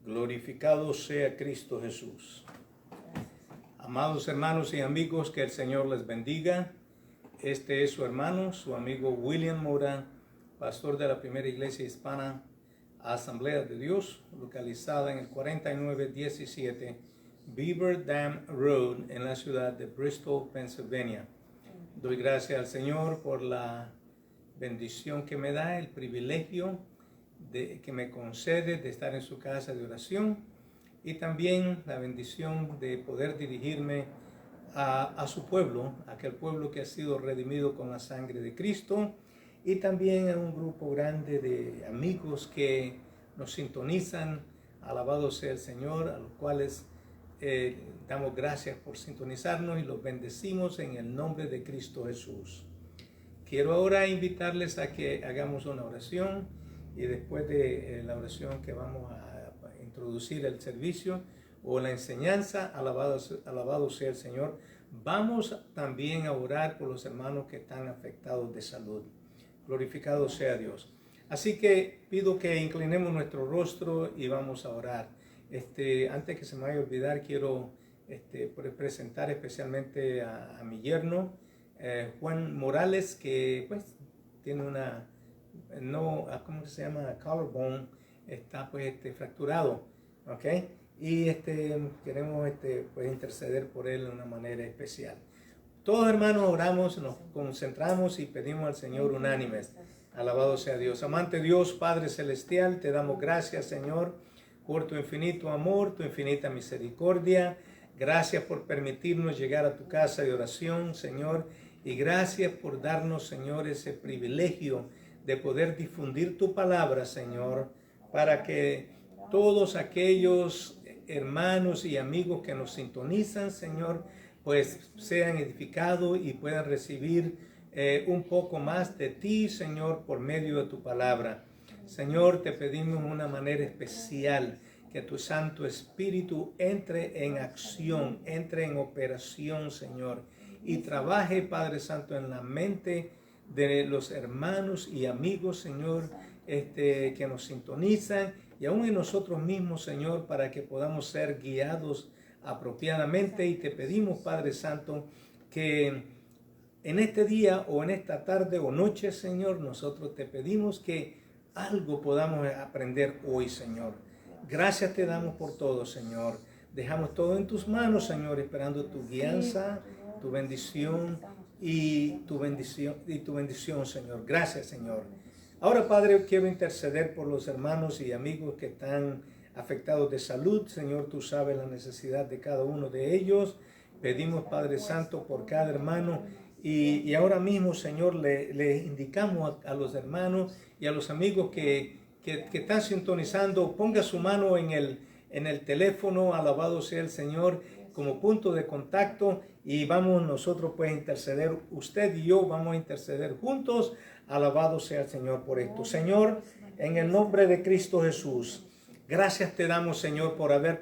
Glorificado sea Cristo Jesús. Amados hermanos y amigos, que el Señor les bendiga. Este es su hermano, su amigo William Mora, pastor de la Primera Iglesia Hispana Asamblea de Dios, localizada en el 4917 Beaver Dam Road, en la ciudad de Bristol, Pennsylvania. Doy gracias al Señor por la bendición que me da, el privilegio que me concede de estar en su casa de oración, y también la bendición de poder dirigirme a su pueblo, aquel pueblo que ha sido redimido con la sangre de Cristo, y también a un grupo grande de amigos que nos sintonizan. Alabado sea el Señor, a los cuales damos gracias por sintonizarnos y los bendecimos en el nombre de Cristo Jesús. Quiero ahora invitarles a que hagamos una oración, y después de la oración que vamos a introducir el servicio o la enseñanza, alabado sea el Señor, vamos también a orar por los hermanos que están afectados de salud. Glorificado sea Dios. Así que pido que inclinemos nuestro rostro y vamos a orar. Antes que se me vaya a olvidar, quiero presentar especialmente a mi yerno, Juan Morales, que pues tiene una, ¿cómo se llama? Collarbone, está pues fracturado, ¿ok? Y queremos pues interceder por él de una manera especial. Todos hermanos oramos, nos concentramos y pedimos al Señor unánimes. Alabado sea Dios. Amante Dios, Padre Celestial, te damos gracias, Señor, por tu infinito amor, tu infinita misericordia. Gracias por permitirnos llegar a tu casa de oración, Señor. Y gracias por darnos, Señor, ese privilegio de poder difundir tu palabra, Señor, para que todos aquellos hermanos y amigos que nos sintonizan, Señor, pues sean edificados y puedan recibir un poco más de ti, Señor, por medio de tu palabra. Señor, te pedimos de una manera especial que tu Santo Espíritu entre en acción, entre en operación, Señor, y trabaje, Padre Santo, en la mente de los hermanos y amigos, Señor, que nos sintonizan, y aún en nosotros mismos, Señor, para que podamos ser guiados apropiadamente. Y te pedimos, Padre Santo, que en este día o en esta tarde o noche, Señor, nosotros te pedimos que algo podamos aprender hoy, Señor. Gracias te damos por todo, Señor. Dejamos todo en tus manos, Señor, esperando tu guianza, tu bendición y tu bendición, Señor. Gracias, Señor. Ahora, Padre, quiero interceder por los hermanos y amigos que están afectados de salud. Señor, tú sabes la necesidad de cada uno de ellos. Pedimos, Padre Santo, por cada hermano. Y ahora mismo, Señor, le indicamos a los hermanos y a los amigos que están sintonizando, ponga su mano en el teléfono, alabado sea el Señor, como punto de contacto, y vamos nosotros pues a interceder, usted y yo vamos a interceder juntos. Alabado sea el Señor por esto. Señor, en el nombre de Cristo Jesús, gracias te damos, Señor, por haber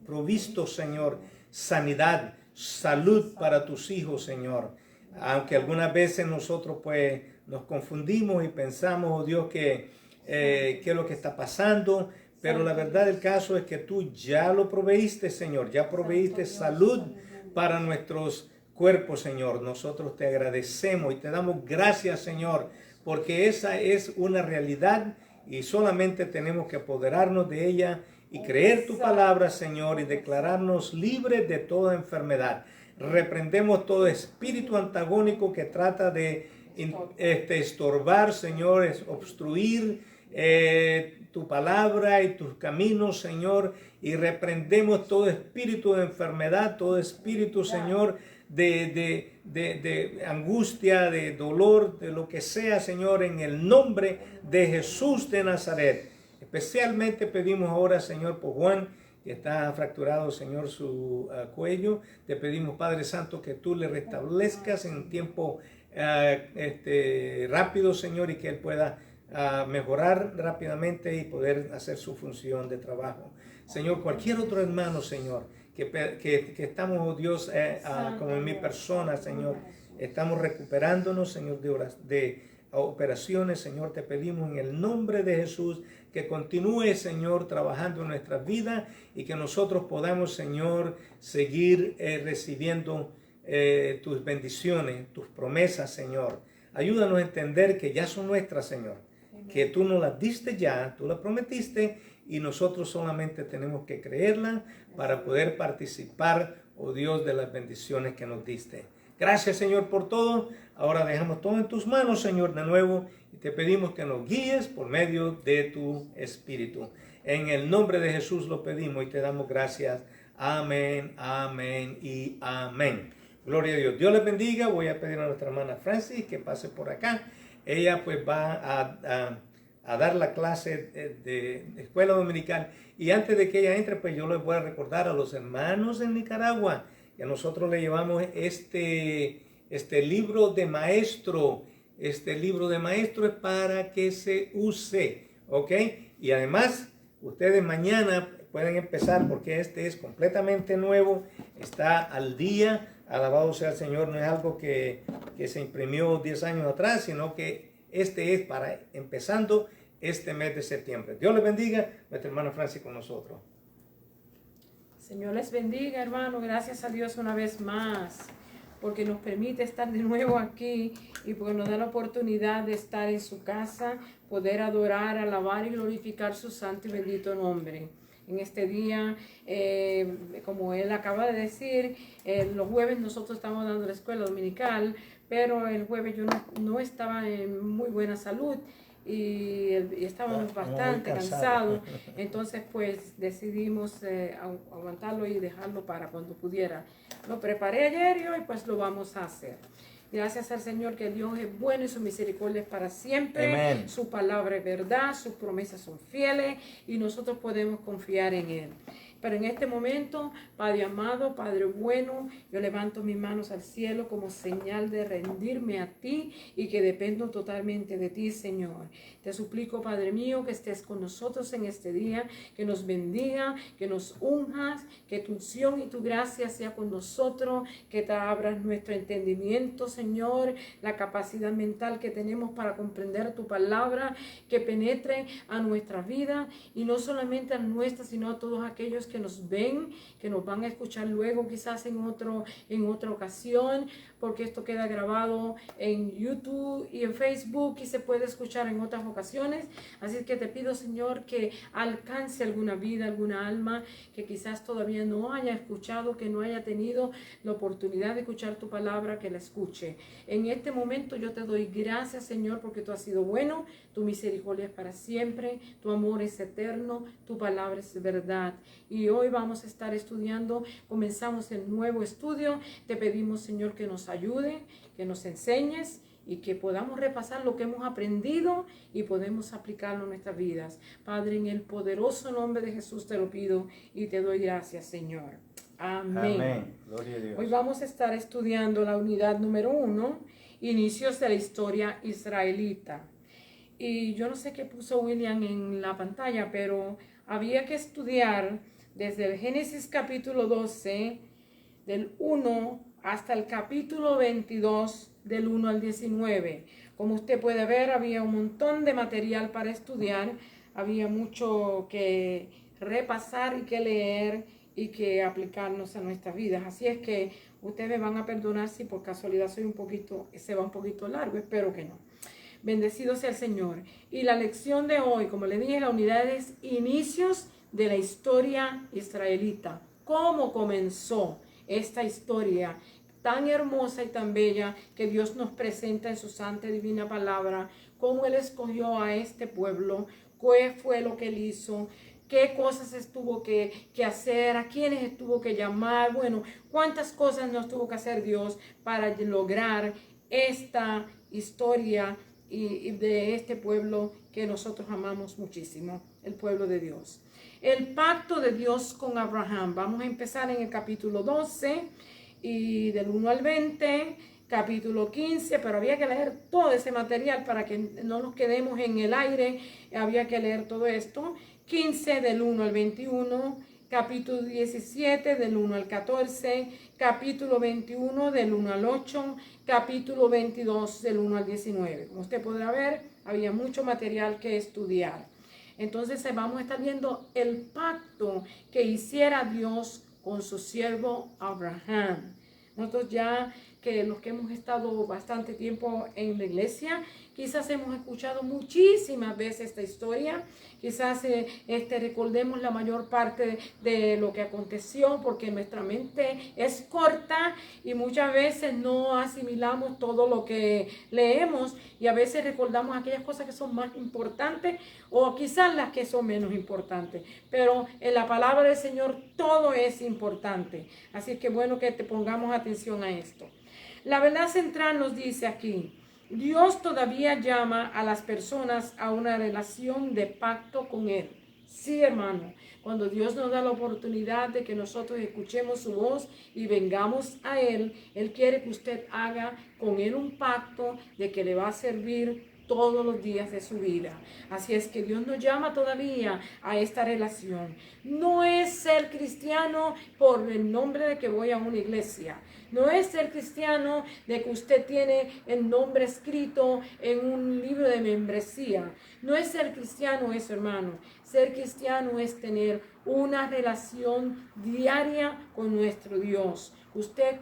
provisto, Señor, sanidad, salud para tus hijos, Señor. Aunque algunas veces nosotros pues nos confundimos y pensamos, oh Dios, qué es lo que está pasando, pero la verdad del caso es que tú ya lo proveíste, Señor, ya proveíste salud para nuestros cuerpos, Señor. Nosotros te agradecemos y te damos gracias, Señor, porque esa es una realidad y solamente tenemos que apoderarnos de ella y creer tu palabra, Señor, y declararnos libres de toda enfermedad. Reprendemos todo espíritu antagónico que trata de estorbar, Señor, obstruir tu palabra y tus caminos, Señor, y reprendemos todo espíritu de enfermedad, todo espíritu, Señor, de angustia, de dolor, de lo que sea, Señor, en el nombre de Jesús de Nazaret. Especialmente pedimos ahora, Señor, por Juan, que está fracturado, Señor, su cuello. Te pedimos, Padre Santo, que tú le restablezcas en un tiempo rápido, Señor, y que él pueda mejorar rápidamente y poder hacer su función de trabajo. Señor, cualquier otro hermano, Señor, que estamos, oh Dios, como en mi persona, Señor, estamos recuperándonos, Señor, operaciones, Señor, te pedimos en el nombre de Jesús que continúe, Señor, trabajando en nuestras vidas y que nosotros podamos, Señor, seguir recibiendo tus bendiciones, tus promesas, Señor. Ayúdanos a entender que ya son nuestras, Señor, que tú nos las diste ya, tú las prometiste y nosotros solamente tenemos que creerlas para poder participar, oh Dios, de las bendiciones que nos diste. Gracias, Señor, por todo. Ahora dejamos todo en tus manos, Señor, de nuevo y te pedimos que nos guíes por medio de tu Espíritu. En el nombre de Jesús lo pedimos y te damos gracias. Amén, amén y amén. Gloria a Dios. Dios les bendiga. Voy a pedir a nuestra hermana Francis que pase por acá. Ella pues va a dar la clase de escuela dominical. Y antes de que ella entre, pues yo les voy a recordar a los hermanos en Nicaragua que nosotros le llevamos este libro de maestro. Este libro de maestro es para que se use, ¿ok? Y además, ustedes mañana pueden empezar porque este es completamente nuevo, está al día. Alabado sea el Señor, no es algo que se imprimió 10 años atrás, sino que este es para empezando este mes de septiembre. Dios les bendiga, nuestra hermana Francis con nosotros. Señor les bendiga, hermano. Gracias a Dios una vez más, porque nos permite estar de nuevo aquí y porque nos da la oportunidad de estar en su casa, poder adorar, alabar y glorificar su santo y bendito nombre. En este día, como él acaba de decir, los jueves nosotros estamos dando la escuela dominical, pero el jueves yo no estaba en muy buena salud y estábamos bastante cansados. Entonces pues decidimos aguantarlo y dejarlo para cuando pudiera. Lo preparé ayer y hoy pues lo vamos a hacer. Gracias al Señor que Dios es bueno y su misericordia es para siempre. Amén. Su palabra es verdad, sus promesas son fieles y nosotros podemos confiar en Él. Pero en este momento, Padre amado, Padre bueno, yo levanto mis manos al cielo como señal de rendirme a ti y que dependo totalmente de ti, Señor. Te suplico, Padre mío, que estés con nosotros en este día, que nos bendiga, que nos unjas, que tu unción y tu gracia sea con nosotros, que te abras nuestro entendimiento, Señor, la capacidad mental que tenemos para comprender tu palabra, que penetre a nuestra vida y no solamente a nuestra, sino a todos aquellos que nos ven, que nos van a escuchar luego quizás en otra ocasión, porque esto queda grabado en YouTube y en Facebook y se puede escuchar en otras ocasiones. Así que te pido, Señor, que alcance alguna vida, alguna alma que quizás todavía no haya escuchado, que no haya tenido la oportunidad de escuchar tu palabra, que la escuche. En este momento yo te doy gracias, Señor, porque tú has sido bueno, tu misericordia es para siempre, tu amor es eterno, tu palabra es verdad. Y hoy vamos a estar estudiando, comenzamos el nuevo estudio. Te pedimos, Señor, que nos ayude, que nos enseñes y que podamos repasar lo que hemos aprendido y podemos aplicarlo en nuestras vidas. Padre, en el poderoso nombre de Jesús te lo pido y te doy gracias, Señor. Amén. Amén. Gloria a Dios. Hoy vamos a estar estudiando la unidad número 1, inicios de la historia israelita. Y yo no sé qué puso William en la pantalla, pero había que estudiar desde el Génesis capítulo 12, del 1 hasta el capítulo 22, del 1 al 19. Como usted puede ver, había un montón de material para estudiar, había mucho que repasar y que leer y que aplicarnos a nuestras vidas. Así es que ustedes me van a perdonar si por casualidad se va un poquito largo, espero que no. Bendecido sea el Señor. Y la lección de hoy, como le dije, la unidad es inicios de la historia israelita. ¿Cómo comenzó esta historia tan hermosa y tan bella que Dios nos presenta en su santa y divina palabra? ¿Cómo Él escogió a este pueblo? ¿Qué fue lo que Él hizo? ¿Qué cosas estuvo que hacer? ¿A quiénes estuvo que llamar? Bueno, ¿cuántas cosas nos tuvo que hacer Dios para lograr esta historia y de este pueblo que nosotros amamos muchísimo, el pueblo de Dios? El pacto de Dios con Abraham. Vamos a empezar en el capítulo 12 y del 1 al 20, capítulo 15, pero había que leer todo ese material para que no nos quedemos en el aire, había que leer todo esto. 15 del 1 al 21 capítulo 17 del 1 al 14, capítulo 21 del 1 al 8, capítulo 22 del 1 al 19. Como usted podrá ver, había mucho material que estudiar. Entonces vamos a estar viendo el pacto que hiciera Dios con su siervo Abraham. Nosotros ya que los que hemos estado bastante tiempo en la iglesia, quizás hemos escuchado muchísimas veces esta historia, quizás recordemos la mayor parte de lo que aconteció, porque nuestra mente es corta y muchas veces no asimilamos todo lo que leemos y a veces recordamos aquellas cosas que son más importantes o quizás las que son menos importantes, pero en la palabra del Señor todo es importante, así que bueno que te pongamos atención a esto. La verdad central nos dice aquí, Dios todavía llama a las personas a una relación de pacto con Él. Sí, hermano, cuando Dios nos da la oportunidad de que nosotros escuchemos su voz y vengamos a Él, Él quiere que usted haga con Él un pacto de que le va a servir todos los días de su vida. Así es que Dios nos llama todavía a esta relación. No es ser cristiano por el nombre de que voy a una iglesia. No es ser cristiano de que usted tiene el nombre escrito en un libro de membresía. No es ser cristiano eso, hermano. Ser cristiano es tener una relación diaria con nuestro Dios. Que usted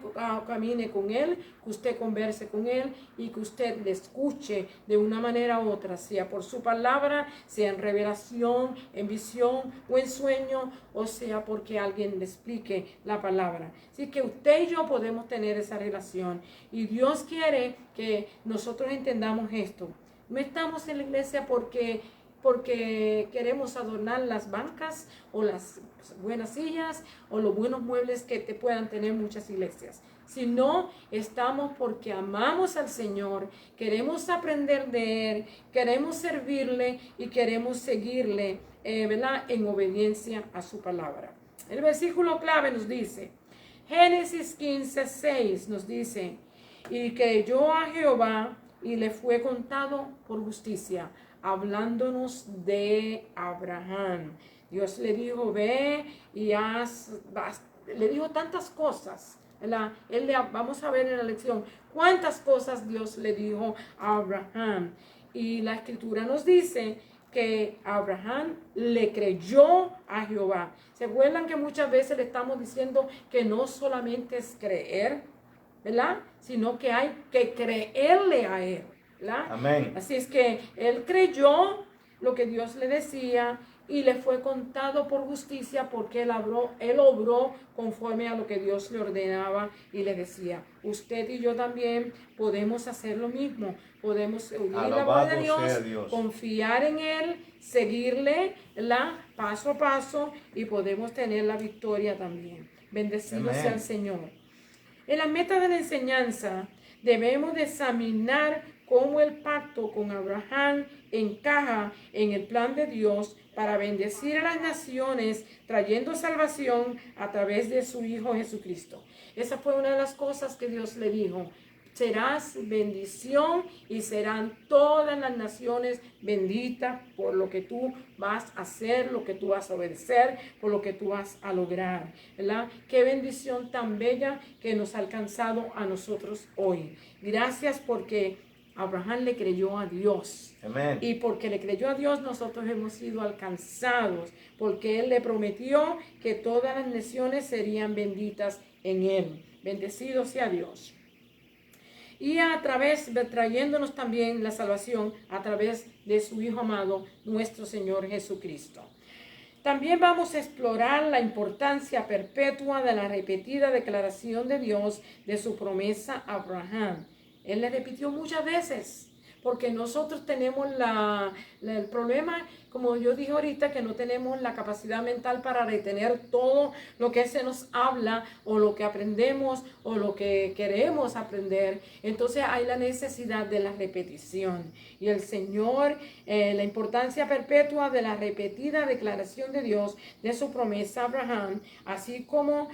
camine con Él, que usted converse con Él y que usted le escuche de una manera u otra, sea por su palabra, sea en revelación, en visión o en sueño, o sea porque alguien le explique la palabra. Así que usted y yo podemos tener esa relación y Dios quiere que nosotros entendamos esto. No estamos en la iglesia porque queremos adornar las bancas o las buenas sillas o los buenos muebles que te puedan tener muchas iglesias, sino estamos porque amamos al Señor, queremos aprender de Él, queremos servirle y queremos seguirle, ¿verdad? En obediencia a su palabra. El versículo clave nos dice, Génesis 15:6 nos dice, y creyó a Jehová y le fue contado por justicia, hablándonos de Abraham. Dios le dijo, ve y le dijo tantas cosas. Vamos a ver en la lección cuántas cosas Dios le dijo a Abraham. Y la escritura nos dice que Abraham le creyó a Jehová. ¿Se acuerdan que muchas veces le estamos diciendo que no solamente es creer, ¿verdad? Sino que hay que creerle a Él, ¿verdad? Amén. Así es que él creyó lo que Dios le decía y le fue contado por justicia porque él obró conforme a lo que Dios le ordenaba y le decía. Usted y yo también podemos hacer lo mismo. Podemos oír la voz de Dios, confiar en Él, seguirle paso a paso y podemos tener la victoria también. Bendecido sea el Señor. En la meta de la enseñanza debemos de examinar cómo el pacto con Abraham encaja en el plan de Dios para bendecir a las naciones, trayendo salvación a través de su Hijo Jesucristo. Esa fue una de las cosas que Dios le dijo. Serás bendición y serán todas las naciones benditas por lo que tú vas a hacer, lo que tú vas a obedecer, por lo que tú vas a lograr, ¿verdad? Qué bendición tan bella que nos ha alcanzado a nosotros hoy. Gracias porque Abraham le creyó a Dios. Amén. Y porque le creyó a Dios, nosotros hemos sido alcanzados, porque Él le prometió que todas las naciones serían benditas en Él. Bendecido sea Dios. Y trayéndonos también la salvación a través de su Hijo amado, nuestro Señor Jesucristo. También vamos a explorar la importancia perpetua de la repetida declaración de Dios de su promesa a Abraham. Él le repitió muchas veces, porque nosotros tenemos el problema, como yo dije ahorita, que no tenemos la capacidad mental para retener todo lo que se nos habla o lo que aprendemos o lo que queremos aprender. Entonces hay la necesidad de la repetición. Y el Señor, la importancia perpetua de la repetida declaración de Dios de su promesa a Abraham, así como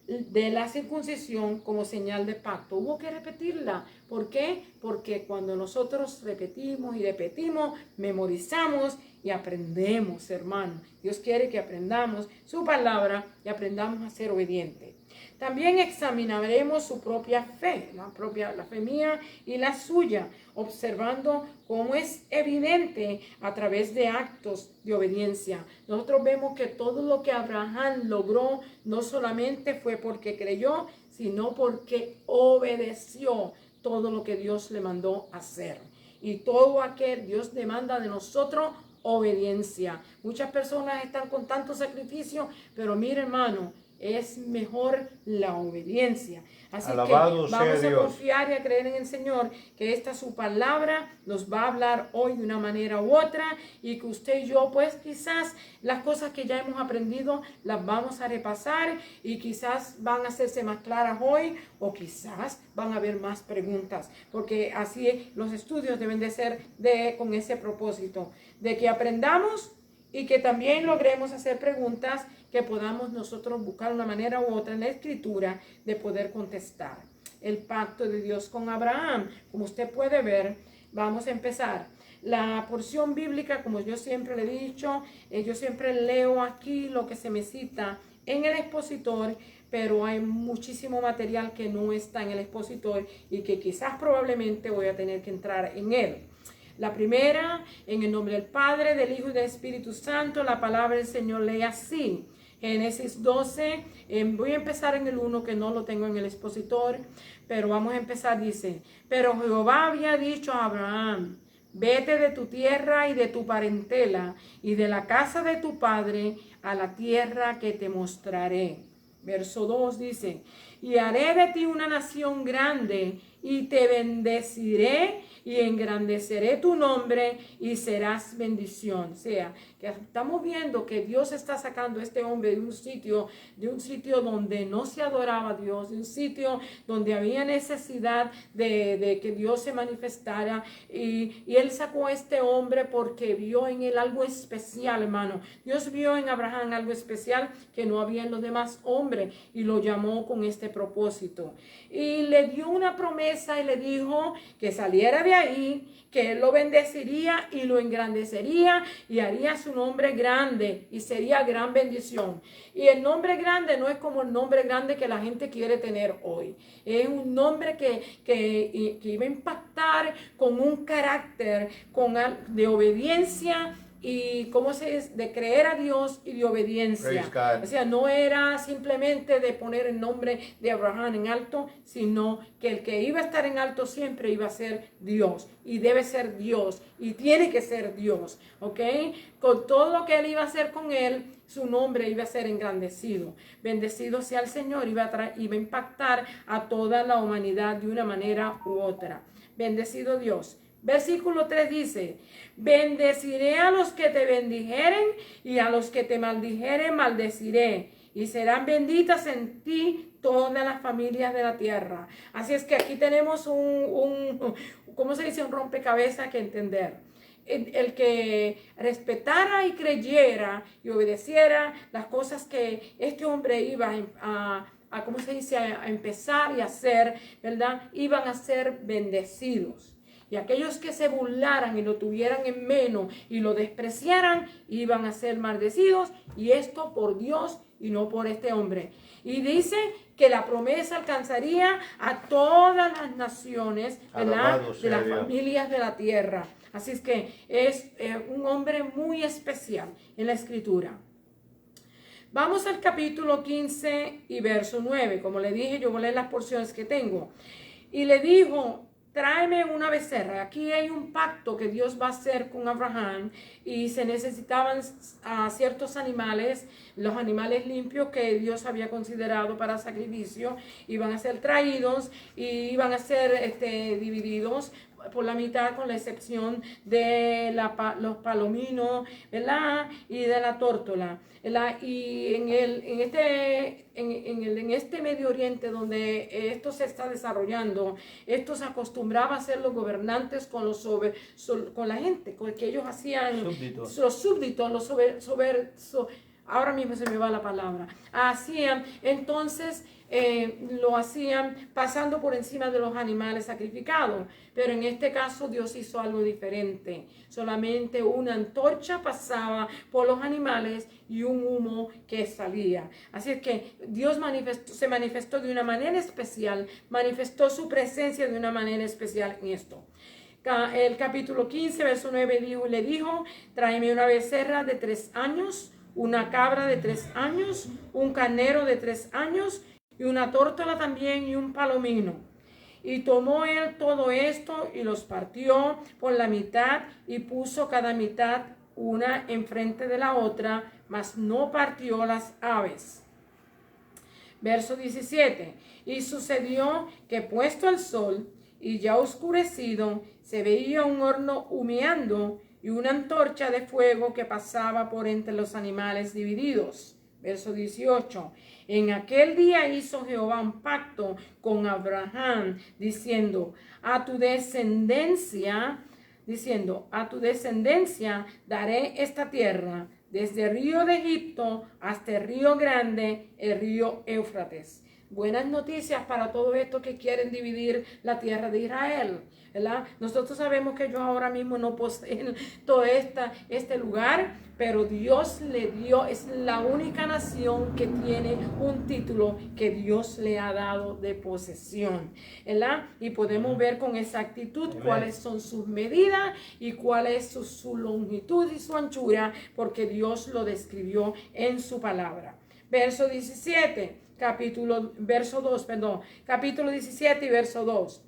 de la circuncisión como señal de pacto. Hubo que repetirla. ¿Por qué? Porque cuando nosotros repetimos y repetimos, memorizamos y aprendemos, hermano. Dios quiere que aprendamos su palabra y aprendamos a ser obedientes. También examinaremos su propia fe, la fe mía y la suya, observando cómo es evidente a través de actos de obediencia. Nosotros vemos que todo lo que Abraham logró no solamente fue porque creyó, sino porque obedeció todo lo que Dios le mandó hacer. Y todo aquel Dios demanda de nosotros obediencia. Muchas personas están con tanto sacrificio, pero mire, hermano, es mejor la obediencia. Así Alabado que vamos sea a Dios. confiar y a creer en el Señor, que esta su palabra nos va a hablar hoy de una manera u otra, y que usted y yo, pues quizás las cosas que ya hemos aprendido las vamos a repasar y quizás van a hacerse más claras hoy, o quizás van a haber más preguntas, porque así los estudios deben de ser con ese propósito, de que aprendamos y que también logremos hacer preguntas que podamos nosotros buscar una manera u otra en la Escritura de poder contestar. El pacto de Dios con Abraham, como usted puede ver, vamos a empezar. La porción bíblica, como yo siempre le he dicho, yo siempre leo aquí lo que se me cita en el expositor, pero hay muchísimo material que no está en el expositor y que quizás probablemente voy a tener que entrar en él. La primera, en el nombre del Padre, del Hijo y del Espíritu Santo, la palabra del Señor lee así. Génesis 12, voy a empezar en el 1 que no lo tengo en el expositor, pero vamos a empezar, dice: pero Jehová había dicho a Abraham: vete de tu tierra y de tu parentela y de la casa de tu padre a la tierra que te mostraré. Verso 2 dice: y haré de ti una nación grande y te bendeciré y engrandeceré tu nombre y serás bendición. O sea, que estamos viendo que Dios está sacando a este hombre de un sitio donde no se adoraba a Dios, de un sitio donde había necesidad de que Dios se manifestara, y él sacó a este hombre porque vio en él algo especial, hermano. Dios vio en Abraham algo especial que no había en los demás hombres y lo llamó con este propósito. Y le dio una promesa y le dijo que saliera de ahí, que él lo bendeciría y lo engrandecería y haría su nombre grande y sería gran bendición. Y el nombre grande no es como el nombre grande que la gente quiere tener hoy. Es un nombre que iba a impactar con un carácter de obediencia y cómo se dice, de creer a Dios y de obediencia. O sea, no era simplemente de poner el nombre de Abraham en alto, sino que el que iba a estar en alto siempre iba a ser Dios, y debe ser Dios, y tiene que ser Dios, ¿ok? Con todo lo que él iba a hacer con él, su nombre iba a ser engrandecido. Bendecido sea el Señor, iba a impactar a toda la humanidad de una manera u otra. Bendecido Dios. Versículo 3 dice: bendeciré a los que te bendijeren y a los que te maldijeren maldeciré, y serán benditas en ti todas las familias de la tierra. Así es que aquí tenemos ¿cómo se dice? Un rompecabezas que entender. El que respetara y creyera y obedeciera las cosas que este hombre iba a ¿cómo se dice? A empezar y hacer, ¿verdad? Iban a ser bendecidos. Y aquellos que se burlaran y lo tuvieran en menos y lo despreciaran, iban a ser maldecidos, y esto por Dios y no por este hombre. Y dice que la promesa alcanzaría a todas las naciones, ¿verdad? De las familias de la tierra. Así es que es un hombre muy especial en la Escritura. Vamos al capítulo 15 y verso 9. Como le dije, yo voy a leer las porciones que tengo. Y le dijo: tráeme una becerra. Aquí hay un pacto que Dios va a hacer con Abraham, y se necesitaban ciertos animales, los animales limpios que Dios había considerado para sacrificio, iban a ser traídos y iban a ser divididos por la mitad, con la excepción de los palominos, ¿verdad? Y de la tórtola, ¿verdad? Y en este Medio Oriente donde esto se está desarrollando, esto se acostumbraba a hacer los gobernantes con la gente, con que ellos hacían súbditos. Los súbditos, ahora mismo se me va la palabra, hacían, entonces lo hacían pasando por encima de los animales sacrificados. Pero en este caso Dios hizo algo diferente. Solamente una antorcha pasaba por los animales y un humo que salía. Así es que Dios se manifestó de una manera especial, manifestó su presencia de una manera especial en esto. El capítulo 15, verso 9 le dijo, tráeme una becerra de 3 años, una cabra de 3 años, un carnero de 3 años, y una tórtola también y un palomino. Y tomó él todo esto y los partió por la mitad y puso cada mitad una enfrente de la otra, mas no partió las aves. Verso 17. Y sucedió que puesto el sol y ya oscurecido, se veía un horno humeando y una antorcha de fuego que pasaba por entre los animales divididos. Verso 18. En aquel día hizo Jehová un pacto con Abraham, diciendo, a tu descendencia daré esta tierra, desde el río de Egipto hasta el río grande, el río Éufrates. Buenas noticias para todos estos que quieren dividir la tierra de Israel, ¿verdad? Nosotros sabemos que ellos ahora mismo no poseen todo este lugar, pero Dios le dio, es la única nación que tiene un título que Dios le ha dado de posesión, ¿verdad? Y podemos ver con exactitud cuáles son sus medidas y cuál es su longitud y su anchura, porque Dios lo describió en su palabra. Verso 17. Capítulo 17 y verso 2.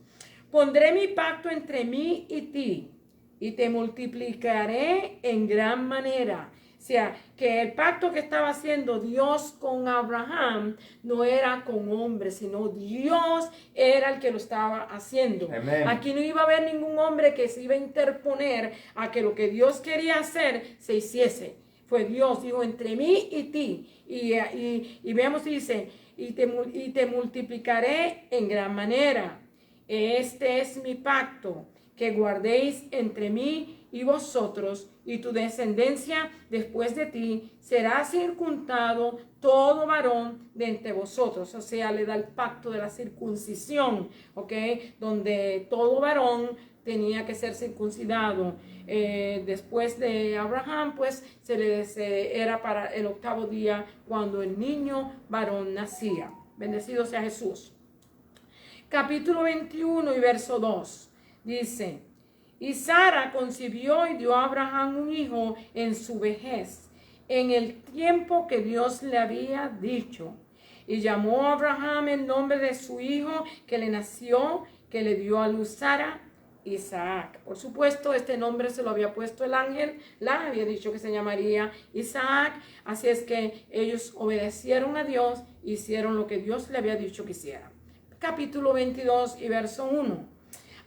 Pondré mi pacto entre mí y ti, y te multiplicaré en gran manera. O sea, que el pacto que estaba haciendo Dios con Abraham no era con hombres, sino Dios era el que lo estaba haciendo. Amén. Aquí no iba a haber ningún hombre que se iba a interponer a que lo que Dios quería hacer se hiciese. Fue Dios, dijo, entre mí y ti. Y vemos, dice, y te multiplicaré en gran manera. Este es mi pacto, que guardéis entre mí y vosotros, y tu descendencia después de ti será circuncado todo varón de entre vosotros. O sea, le da el pacto de la circuncisión, ¿ok? Donde todo varón tenía que ser circuncidado. Después de Abraham, pues era para el 8º día cuando el niño varón nacía. Bendecido sea Jesús. Capítulo 21 y verso 2 dice, y Sara concibió y dio a Abraham un hijo en su vejez, en el tiempo que Dios le había dicho. Y llamó a Abraham el nombre de su hijo que le nació, que le dio a luz Sara, Isaac. Por supuesto, este nombre se lo había puesto el ángel, la había dicho que se llamaría Isaac. Así es que ellos obedecieron a Dios, hicieron lo que Dios le había dicho que hicieran. Capítulo 22 y verso 1.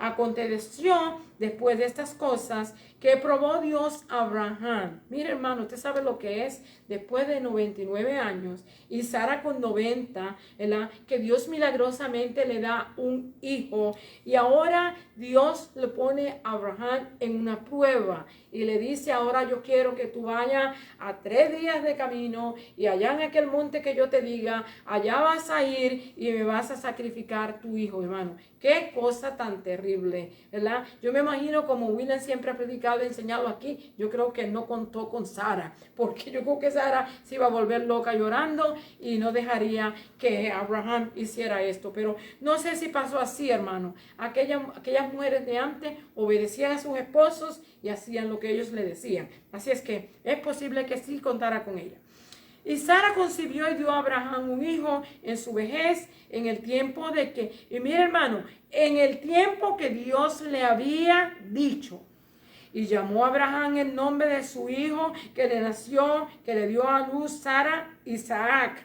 Aconteció después de estas cosas que probó Dios a Abraham. Mire, hermano, usted sabe lo que es después de 99 años y Sara con 90, ¿verdad? Que Dios milagrosamente le da un hijo y ahora Dios le pone a Abraham en una prueba y le dice, ahora yo quiero que tú vayas a 3 días de camino y allá en aquel monte que yo te diga, allá vas a ir y me vas a sacrificar tu hijo, hermano. Qué cosa tan terrible, ¿verdad? Yo me imagino, como William siempre ha predicado y enseñado aquí, yo creo que no contó con Sara, porque yo creo que Sara se iba a volver loca llorando y no dejaría que Abraham hiciera esto. Pero no sé si pasó así, hermano. Aquellas mujeres de antes obedecían a sus esposos y hacían lo que ellos le decían. Así es que es posible que sí contara con ella. Y Sara concibió y dio a Abraham un hijo en su vejez, en el tiempo de que, y mire, hermano, en el tiempo que Dios le había dicho. Y llamó a Abraham el nombre de su hijo que le nació, que le dio a luz Sara, Isaac.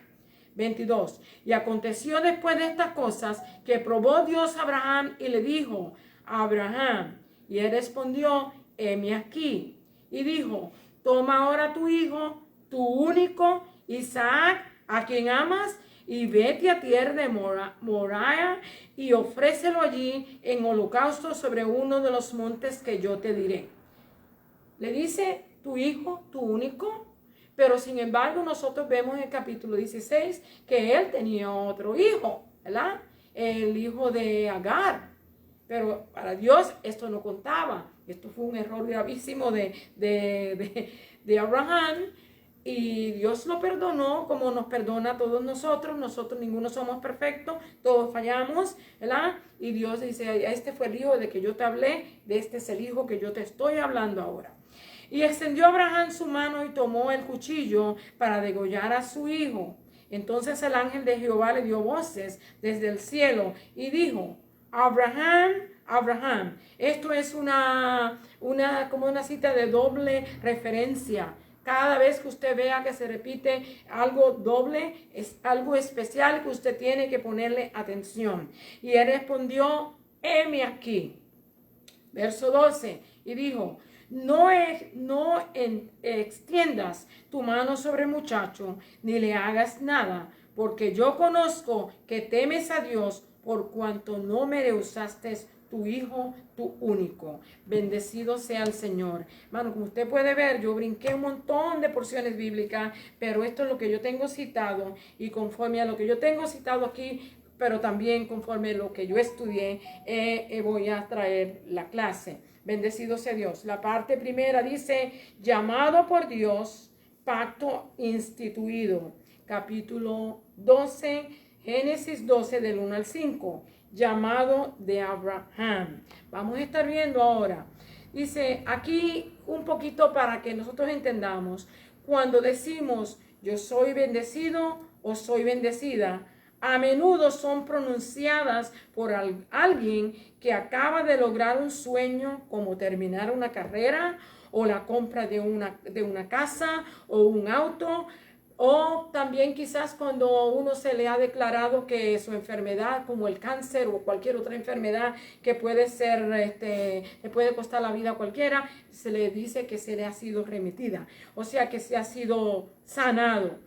22. Y aconteció después de estas cosas que probó Dios a Abraham y le dijo a Abraham, y él respondió, heme aquí. Y dijo, toma ahora tu hijo, tu único, Isaac, a quien amas, y vete a tierra de Moriah y ofrécelo allí en holocausto sobre uno de los montes que yo te diré. Le dice, tu hijo, tu único, Pero sin embargo nosotros vemos en el capítulo 16 que él tenía otro hijo, ¿verdad? El hijo de Agar. Pero para Dios esto no contaba. Esto fue un error gravísimo de Abraham. Y Dios lo perdonó como nos perdona a todos nosotros. Nosotros ninguno somos perfectos, todos fallamos, ¿verdad? Y Dios dice, este fue el hijo de que yo te hablé, de este es el hijo que yo te estoy hablando ahora. Y extendió Abraham su mano y tomó el cuchillo para degollar a su hijo. Entonces el ángel de Jehová le dio voces desde el cielo y dijo, Abraham, Abraham. Esto es como una cita de doble referencia. Cada vez que usted vea que se repite algo doble, es algo especial que usted tiene que ponerle atención. Y él respondió, heme aquí. Verso 12, y dijo, no extiendas tu mano sobre el muchacho, ni le hagas nada, porque yo conozco que temes a Dios, por cuanto no me rehusaste tu hijo, tu único. Bendecido sea el Señor. Hermano, como usted puede ver, yo brinqué un montón de porciones bíblicas, pero esto es lo que yo tengo citado, y conforme a lo que yo tengo citado aquí, pero también conforme a lo que yo estudié, voy a traer la clase. Bendecido sea Dios. La parte primera dice, llamado por Dios, pacto instituido. Capítulo 12, Génesis 12 del 1 al 5. Llamado de Abraham. Vamos a estar viendo ahora. Dice aquí un poquito para que nosotros entendamos. Cuando decimos yo soy bendecido o soy bendecida, a menudo son pronunciadas por alguien que acaba de lograr un sueño, como terminar una carrera o la compra de una casa o un auto. O también quizás cuando uno se le ha declarado que su enfermedad, como el cáncer o cualquier otra enfermedad que puede ser, le puede costar la vida a cualquiera, se le dice que se le ha sido remitida. O sea que se ha sido sanado.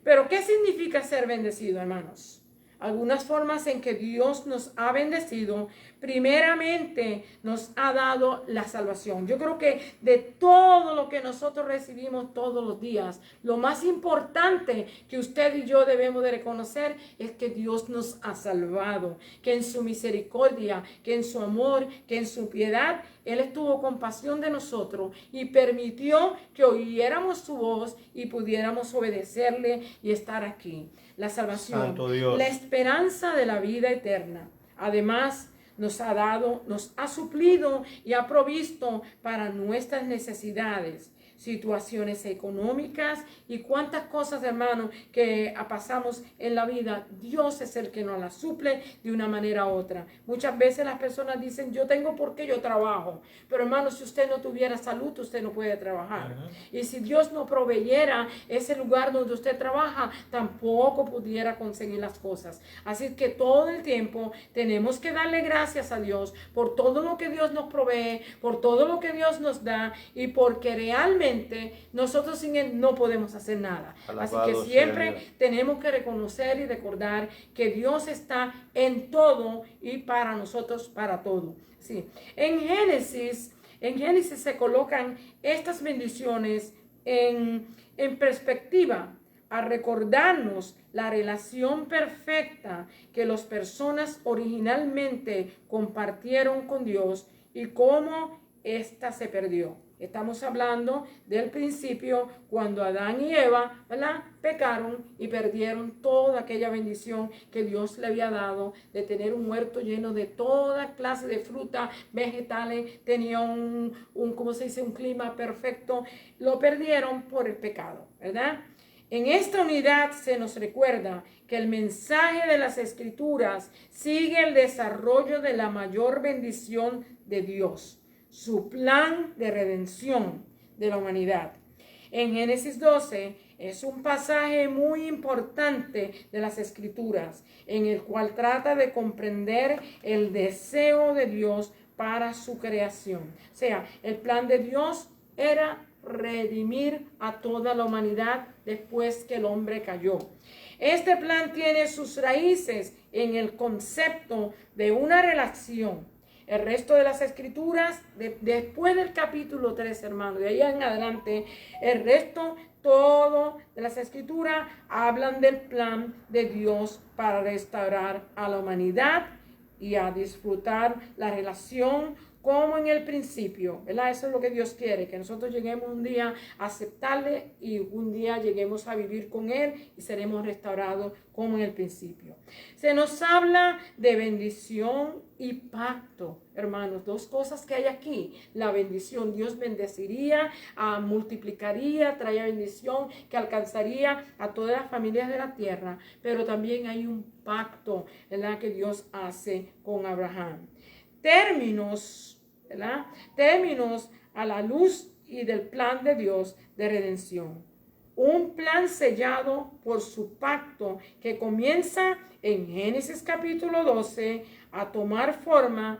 Pero ¿qué significa ser bendecido, hermanos? Algunas formas en que Dios nos ha bendecido, primeramente nos ha dado la salvación. Yo creo que de todo lo que nosotros recibimos todos los días, lo más importante que usted y yo debemos de reconocer es que Dios nos ha salvado, que en su misericordia, que en su amor, que en su piedad, Él tuvo compasión de nosotros y permitió que oyéramos su voz y pudiéramos obedecerle y estar aquí. La salvación, Santo Dios, la esperanza de la vida eterna. Además, nos ha suplido y ha provisto para nuestras necesidades, situaciones económicas y cuántas cosas, hermanos, que pasamos en la vida. Dios es el que nos las suple de una manera u otra. Muchas veces las personas dicen, yo tengo porque yo trabajo. Pero hermano, si usted no tuviera salud, usted no puede trabajar. Y si Dios no proveyera ese lugar donde usted trabaja, tampoco pudiera conseguir las cosas. Así que todo el tiempo tenemos que darle gracias a Dios por todo lo que Dios nos provee, por todo lo que Dios nos da y porque realmente nosotros sin Él no podemos hacer nada. Alabado Así que siempre tenemos que reconocer y recordar que Dios está en todo y para nosotros para todo. Sí. En Génesis se colocan estas bendiciones en perspectiva, a recordarnos la relación perfecta que las personas originalmente compartieron con Dios y cómo ésta se perdió. Estamos hablando del principio cuando Adán y Eva, ¿verdad?, pecaron y perdieron toda aquella bendición que Dios le había dado de tener un huerto lleno de toda clase de fruta, vegetales, tenía ¿cómo se dice?, un clima perfecto. Lo perdieron por el pecado, ¿verdad? En esta unidad se nos recuerda que el mensaje de las Escrituras sigue el desarrollo de la mayor bendición de Dios, su plan de redención de la humanidad. En Génesis 12 es un pasaje muy importante de las Escrituras, en el cual trata de comprender el deseo de Dios para su creación. O sea, el plan de Dios era redimir a toda la humanidad después que el hombre cayó. Este plan tiene sus raíces en el concepto de una relación. El resto de las Escrituras, después del capítulo 3, hermano, de ahí en adelante, el resto, todo de las escrituras hablan del plan de Dios para restaurar a la humanidad y a disfrutar la relación como en el principio, ¿verdad? Eso es lo que Dios quiere, que nosotros lleguemos un día a aceptarle y un día lleguemos a vivir con Él y seremos restaurados como en el principio. Se nos habla de bendición y pacto, hermanos, dos cosas que hay aquí. La bendición, Dios bendeciría, multiplicaría, traía bendición que alcanzaría a todas las familias de la tierra, pero también hay un pacto, ¿verdad?, que Dios hace con Abraham. Términos, ¿verdad? Términos a la luz y del plan de Dios de redención. Un plan sellado por su pacto que comienza en Génesis capítulo 12 a tomar forma.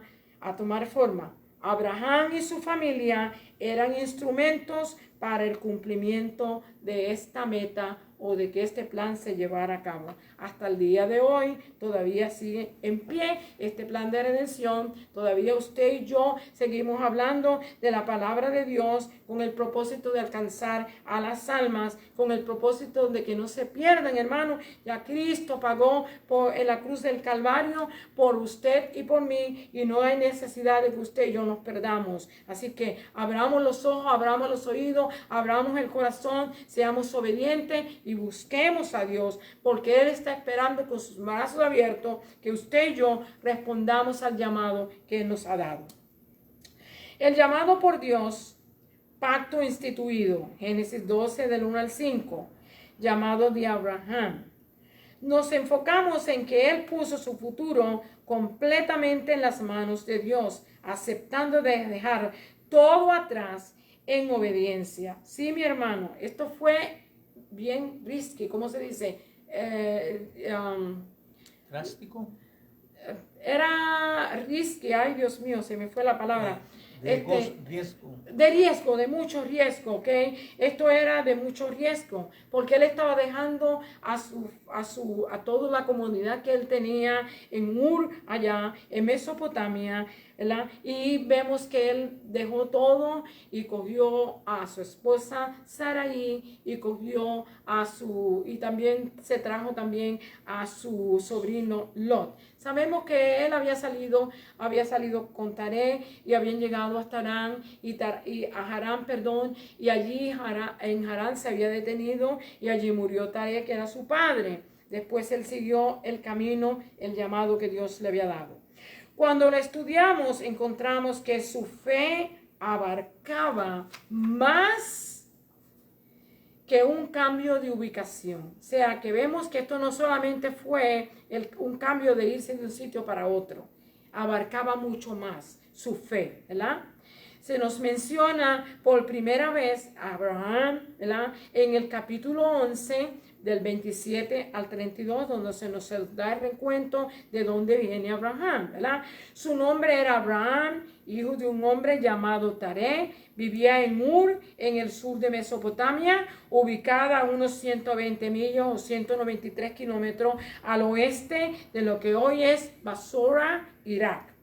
Abraham y su familia eran instrumentos para el cumplimiento de esta meta o de que este plan se llevara a cabo. Hasta el día de hoy todavía sigue en pie este plan de redención. Todavía usted y yo seguimos hablando de la palabra de Dios con el propósito de alcanzar a las almas, con el propósito de que no se pierdan, hermano. Ya Cristo pagó en la cruz del Calvario por usted y por mí, y no hay necesidad de que usted y yo nos perdamos. Así que abramos los ojos, abramos los oídos, abramos el corazón, seamos obedientes y busquemos a Dios, porque Él está esperando con sus brazos abiertos que usted y yo respondamos al llamado que Él nos ha dado. El llamado por Dios, pacto instituido, Génesis 12 del 1 al 5, llamado de Abraham. Nos enfocamos en que Él puso su futuro completamente en las manos de Dios, aceptando de dejar todo atrás en obediencia. Sí, mi hermano, esto fue bien risky, ¿cómo se dice? ¿Drástico? Era risky, ay Dios mío, se me fue la palabra. Riesgo. De riesgo, de mucho riesgo, ¿ok? Esto era de mucho riesgo, porque él estaba dejando a toda la comunidad que él tenía en Ur, allá en Mesopotamia, ¿verdad? Y vemos que él dejó todo y cogió a su esposa Sarai y también se trajo también a su sobrino Lot. Sabemos que él había salido con Taré y habían llegado hasta Harán a Harán, y allí en Harán se había detenido y allí murió Taré, que era su padre. Después él siguió el camino, el llamado que Dios le había dado. Cuando lo estudiamos, encontramos que su fe abarcaba más que un cambio de ubicación. O sea, que vemos que esto no solamente fue un cambio de irse de un sitio para otro, abarcaba mucho más su fe, ¿verdad? Se nos menciona por primera vez a Abraham, ¿verdad?, en el capítulo 11, del 27 al 32, donde se nos da el recuento de dónde viene Abraham, ¿verdad? Su nombre era Abraham, hijo de un hombre llamado Taré, vivía en Ur, en el sur de Mesopotamia, ubicada a unos 120 millas o 193 kilómetros al oeste de lo que hoy es Basora, Irak.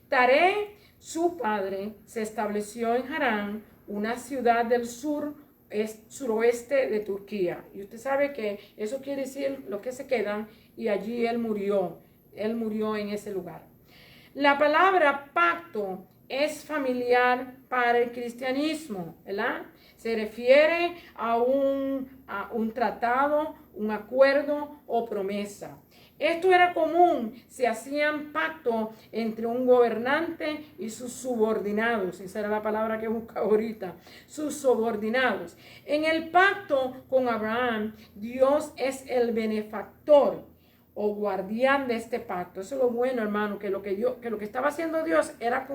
Taré, su padre, se estableció en Harán, una ciudad del suroeste de Turquía. Y usted sabe que eso quiere decir los que se quedan, y allí él murió en ese lugar. La palabra pacto es familiar para el cristianismo, ¿verdad? Se refiere a un tratado, un acuerdo o promesa. Esto era común, se hacían pactos entre un gobernante y sus subordinados. Esa era la palabra que buscaba ahorita, sus subordinados. En el pacto con Abraham, Dios es el benefactor o guardián de este pacto. Eso es lo bueno, hermano, que lo que estaba haciendo Dios era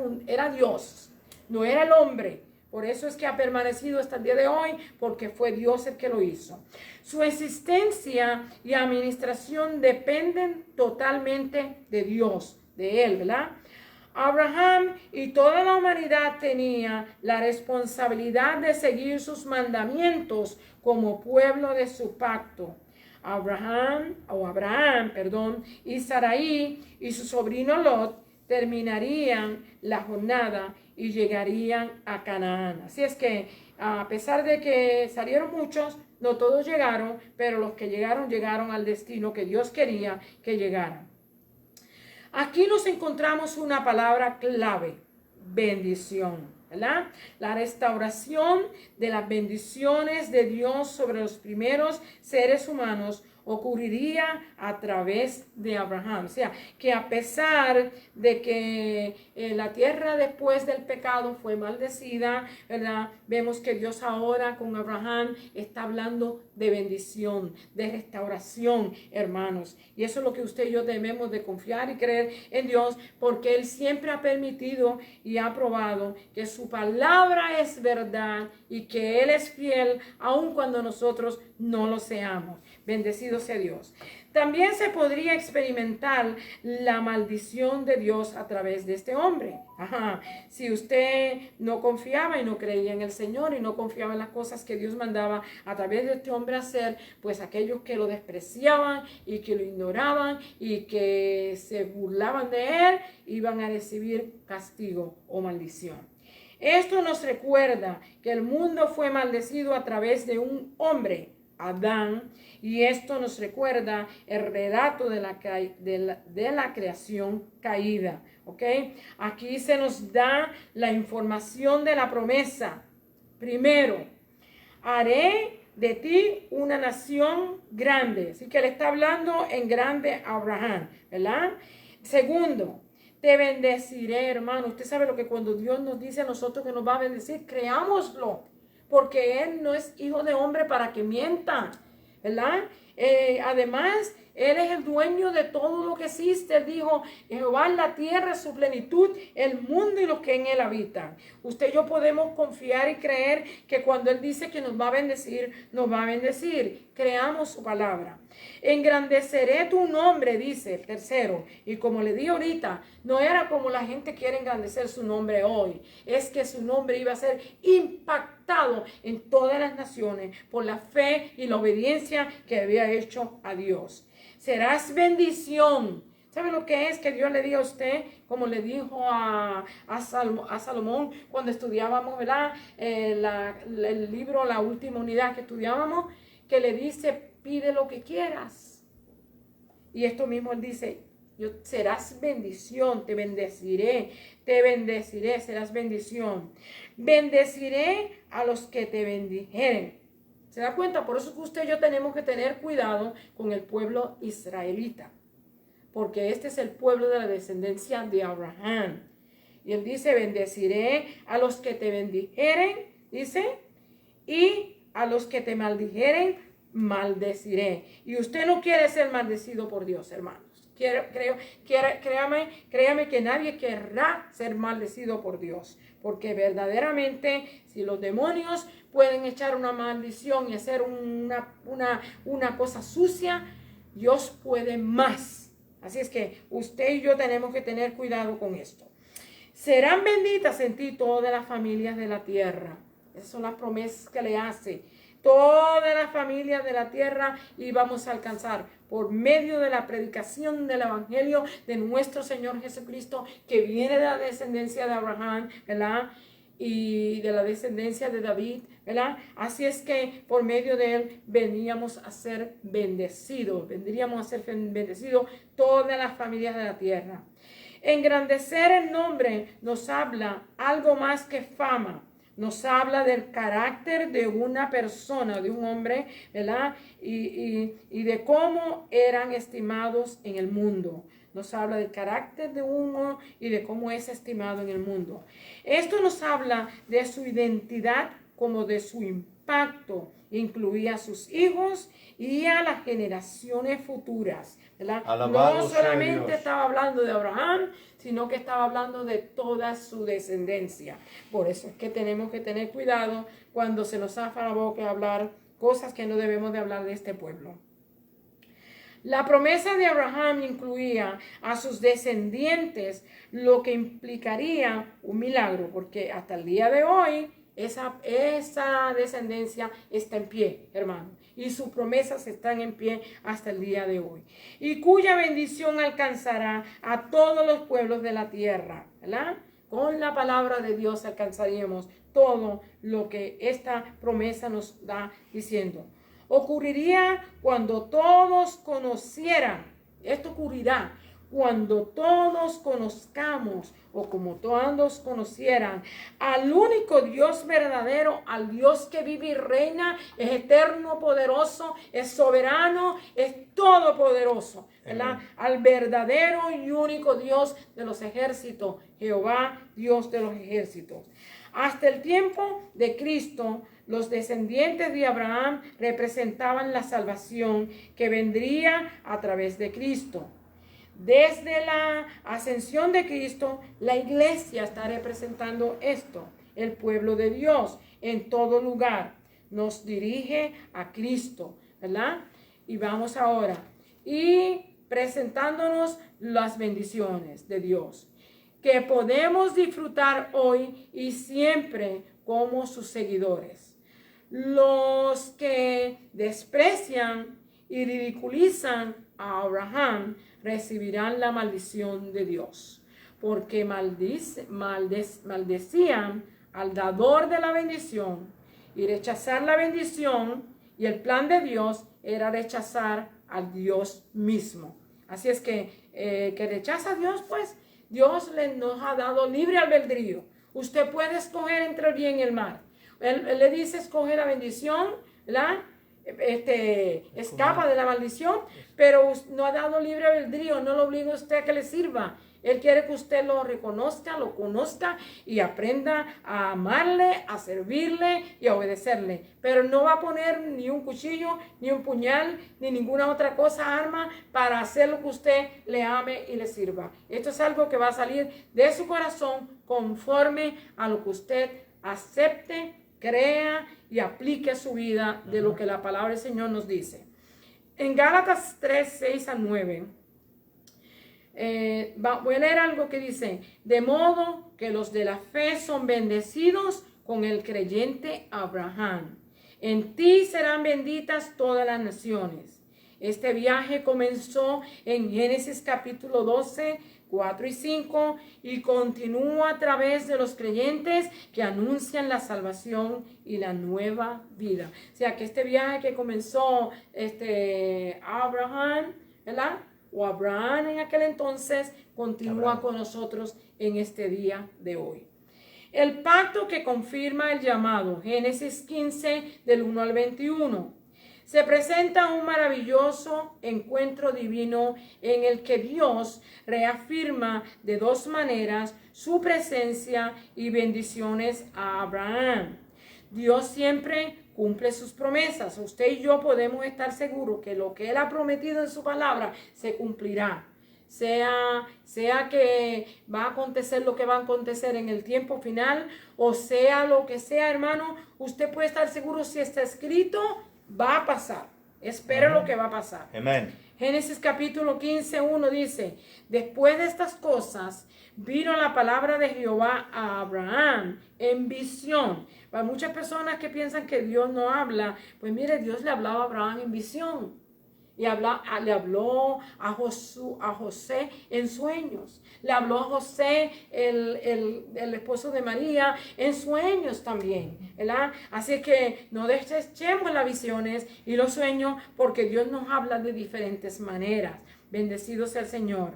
Dios, no era el hombre. Por eso es que ha permanecido hasta el día de hoy, porque fue Dios el que lo hizo. Su existencia y administración dependen totalmente de Dios, de Él, ¿verdad? Abraham y toda la humanidad tenía la responsabilidad de seguir sus mandamientos como pueblo de su pacto. Abraham y Sarai y su sobrino Lot terminarían la jornada y llegarían a Canaán. Así es que a pesar de que salieron muchos, No todos llegaron, pero los que llegaron, llegaron al destino que Dios quería que llegaran. Aquí nos encontramos una palabra clave: bendición, ¿verdad? La restauración de las bendiciones de Dios sobre los primeros seres humanos ocurriría a través de Abraham. O sea, que a pesar de que la tierra después del pecado fue maldecida, ¿verdad? Vemos que Dios ahora con Abraham está hablando de bendición, de restauración, hermanos. Y eso es lo que usted y yo debemos de confiar y creer en Dios, porque Él siempre ha permitido y ha probado que su palabra es verdad y que Él es fiel aun cuando nosotros no lo seamos. Bendecido sea Dios. También se podría experimentar la maldición de Dios a través de este hombre. Si usted no confiaba y no creía en el Señor y no confiaba en las cosas que Dios mandaba a través de este hombre hacer, pues aquellos que lo despreciaban y que lo ignoraban y que se burlaban de él, iban a recibir castigo o maldición. Esto nos recuerda que el mundo fue maldecido a través de un hombre, Adán, y esto nos recuerda el relato de la creación caída. ¿Ok? Aquí se nos da la información de la promesa. Primero, haré de ti una nación grande. Así que le está hablando en grande a Abraham, ¿verdad? Segundo, te bendeciré, hermano. Usted sabe lo que cuando Dios nos dice a nosotros que nos va a bendecir, creámoslo, porque Él no es hijo de hombre para que mienta, ¿verdad? Además, Él es el dueño de todo lo que existe. Él dijo, Jehová es la tierra, su plenitud, el mundo y los que en él habitan. Usted y yo podemos confiar y creer que cuando Él dice que nos va a bendecir, nos va a bendecir. Creamos su palabra. Engrandeceré tu nombre, dice el tercero. Y como le di ahorita, no era como la gente quiere engrandecer su nombre hoy. Es que su nombre iba a ser impactado en todas las naciones por la fe y la obediencia que había hecho a Dios. Serás bendición. ¿Sabe lo que es que Dios le diga a usted? Como le dijo a Salomón cuando estudiábamos, ¿verdad? El libro, la última unidad que estudiábamos, que le dice, pide lo que quieras. Y esto mismo Él dice, serás bendición, te bendeciré, serás bendición. Bendeciré a los que te bendijeren. ¿Se da cuenta? Por eso es que usted y yo tenemos que tener cuidado con el pueblo israelita, porque este es el pueblo de la descendencia de Abraham. Y Él dice, bendeciré a los que te bendijeren, dice, y a los que te maldijeren, maldeciré. Y usted no quiere ser maldecido por Dios, hermanos. Créame que nadie querrá ser maldecido por Dios, porque verdaderamente si los demonios pueden echar una maldición y hacer una cosa sucia, Dios puede más. Así es que usted y yo tenemos que tener cuidado con esto. Serán benditas en ti todas las familias de la tierra. Esas son las promesas que le hace. Todas las familias de la tierra íbamos a alcanzar por medio de la predicación del evangelio de nuestro Señor Jesucristo, que viene de la descendencia de Abraham, ¿verdad? Y de la descendencia de David, ¿verdad? Así es que por medio de él vendríamos a ser bendecidos todas las familias de la tierra. Engrandecer el nombre nos habla algo más que fama. Nos habla del carácter de una persona, de un hombre, ¿verdad? Y de cómo eran estimados en el mundo. Nos habla del carácter de uno y de cómo es estimado en el mundo. Esto nos habla de su identidad como de su impacto. Incluía a sus hijos y a las generaciones futuras, ¿verdad? No solamente estaba hablando de Abraham, sino que estaba hablando de toda su descendencia. Por eso es que tenemos que tener cuidado cuando se nos zafa la boca hablar cosas que no debemos de hablar de este pueblo. La promesa de Abraham incluía a sus descendientes, lo que implicaría un milagro, porque hasta el día de hoy esa descendencia está en pie, hermano, y sus promesas están en pie hasta el día de hoy, y cuya bendición alcanzará a todos los pueblos de la tierra, ¿verdad? Con la palabra de Dios alcanzaríamos todo lo que esta promesa nos da diciendo. ocurriría cuando todos conocieran. Esto ocurrirá cuando todos conozcamos, o como todos conocieran, al único Dios verdadero, al Dios que vive y reina, es eterno, poderoso, es soberano, es todopoderoso, ¿verdad? Al verdadero y único Dios de los ejércitos, Jehová, Dios de los ejércitos. Hasta el tiempo de Cristo, los descendientes de Abraham representaban la salvación que vendría a través de Cristo. Desde la ascensión de Cristo, la iglesia está representando esto. El pueblo de Dios en todo lugar nos dirige a Cristo, ¿verdad? Y vamos ahora y presentándonos las bendiciones de Dios que podemos disfrutar hoy y siempre como sus seguidores. Los que desprecian y ridiculizan a Abraham recibirán la maldición de Dios, porque maldecían al dador de la bendición, y rechazar la bendición y el plan de Dios era rechazar al Dios mismo. Así es que rechaza a Dios, pues Dios nos ha dado libre albedrío. Usted puede escoger entre el bien y el mal. Él le dice escoge la bendición, ¿verdad? Escapa de la maldición, pero no ha dado libre albedrío, no lo obliga a usted a que le sirva. Él quiere que usted lo reconozca, lo conozca y aprenda a amarle, a servirle y a obedecerle. Pero no va a poner ni un cuchillo, ni un puñal, ni ninguna otra cosa, arma, para hacer lo que usted le ame y le sirva. Esto es algo que va a salir de su corazón conforme a lo que usted acepte, crea y aplique a su vida de lo que la palabra del Señor nos dice. En Gálatas 3, 6 a 9, voy a leer algo que dice: de modo que los de la fe son bendecidos con el creyente Abraham. En ti serán benditas todas las naciones. Este viaje comenzó en Génesis capítulo 12, 4 y 5 y continúa a través de los creyentes que anuncian la salvación y la nueva vida. O sea que este viaje que comenzó Abraham, ¿verdad? O Abraham en aquel entonces, continúa con nosotros en este día de hoy. El pacto que confirma el llamado, Génesis 15 del 1 al 21. Se presenta un maravilloso encuentro divino en el que Dios reafirma de dos maneras su presencia y bendiciones a Abraham. Dios siempre cumple sus promesas. Usted y yo podemos estar seguros que lo que Él ha prometido en su palabra se cumplirá. Sea que va a acontecer lo que va a acontecer en el tiempo final, o sea lo que sea, hermano, usted puede estar seguro, si está escrito, va a pasar. Espera lo que va a pasar. Amén. Génesis capítulo 15, 1 dice: después de estas cosas vino la palabra de Jehová a Abraham en visión. Para muchas personas que piensan que Dios no habla, pues mire, Dios le hablaba a Abraham en visión. Y le habló a José en sueños. Le habló a José, el esposo de María, en sueños también, ¿verdad? Así que no desechemos las visiones y los sueños, porque Dios nos habla de diferentes maneras. Bendecido sea el Señor.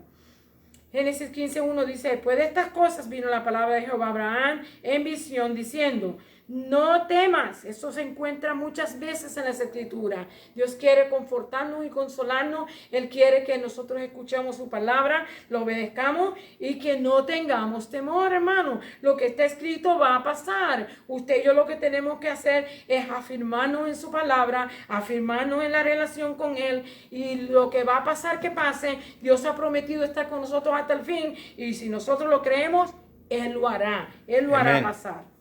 Génesis 15:1 dice: después de estas cosas vino la palabra de Jehová a Abraham en visión, diciendo: no temas. Eso se encuentra muchas veces en las Escrituras. Dios quiere confortarnos y consolarnos. Él quiere que nosotros escuchemos su palabra, lo obedezcamos y que no tengamos temor, hermano. Lo que está escrito va a pasar. Usted y yo lo que tenemos que hacer es afirmarnos en su palabra, afirmarnos en la relación con Él, y lo que va a pasar que pase. Dios ha prometido estar con nosotros hasta el fin, y si nosotros lo creemos, Él lo hará. Él lo hará pasar.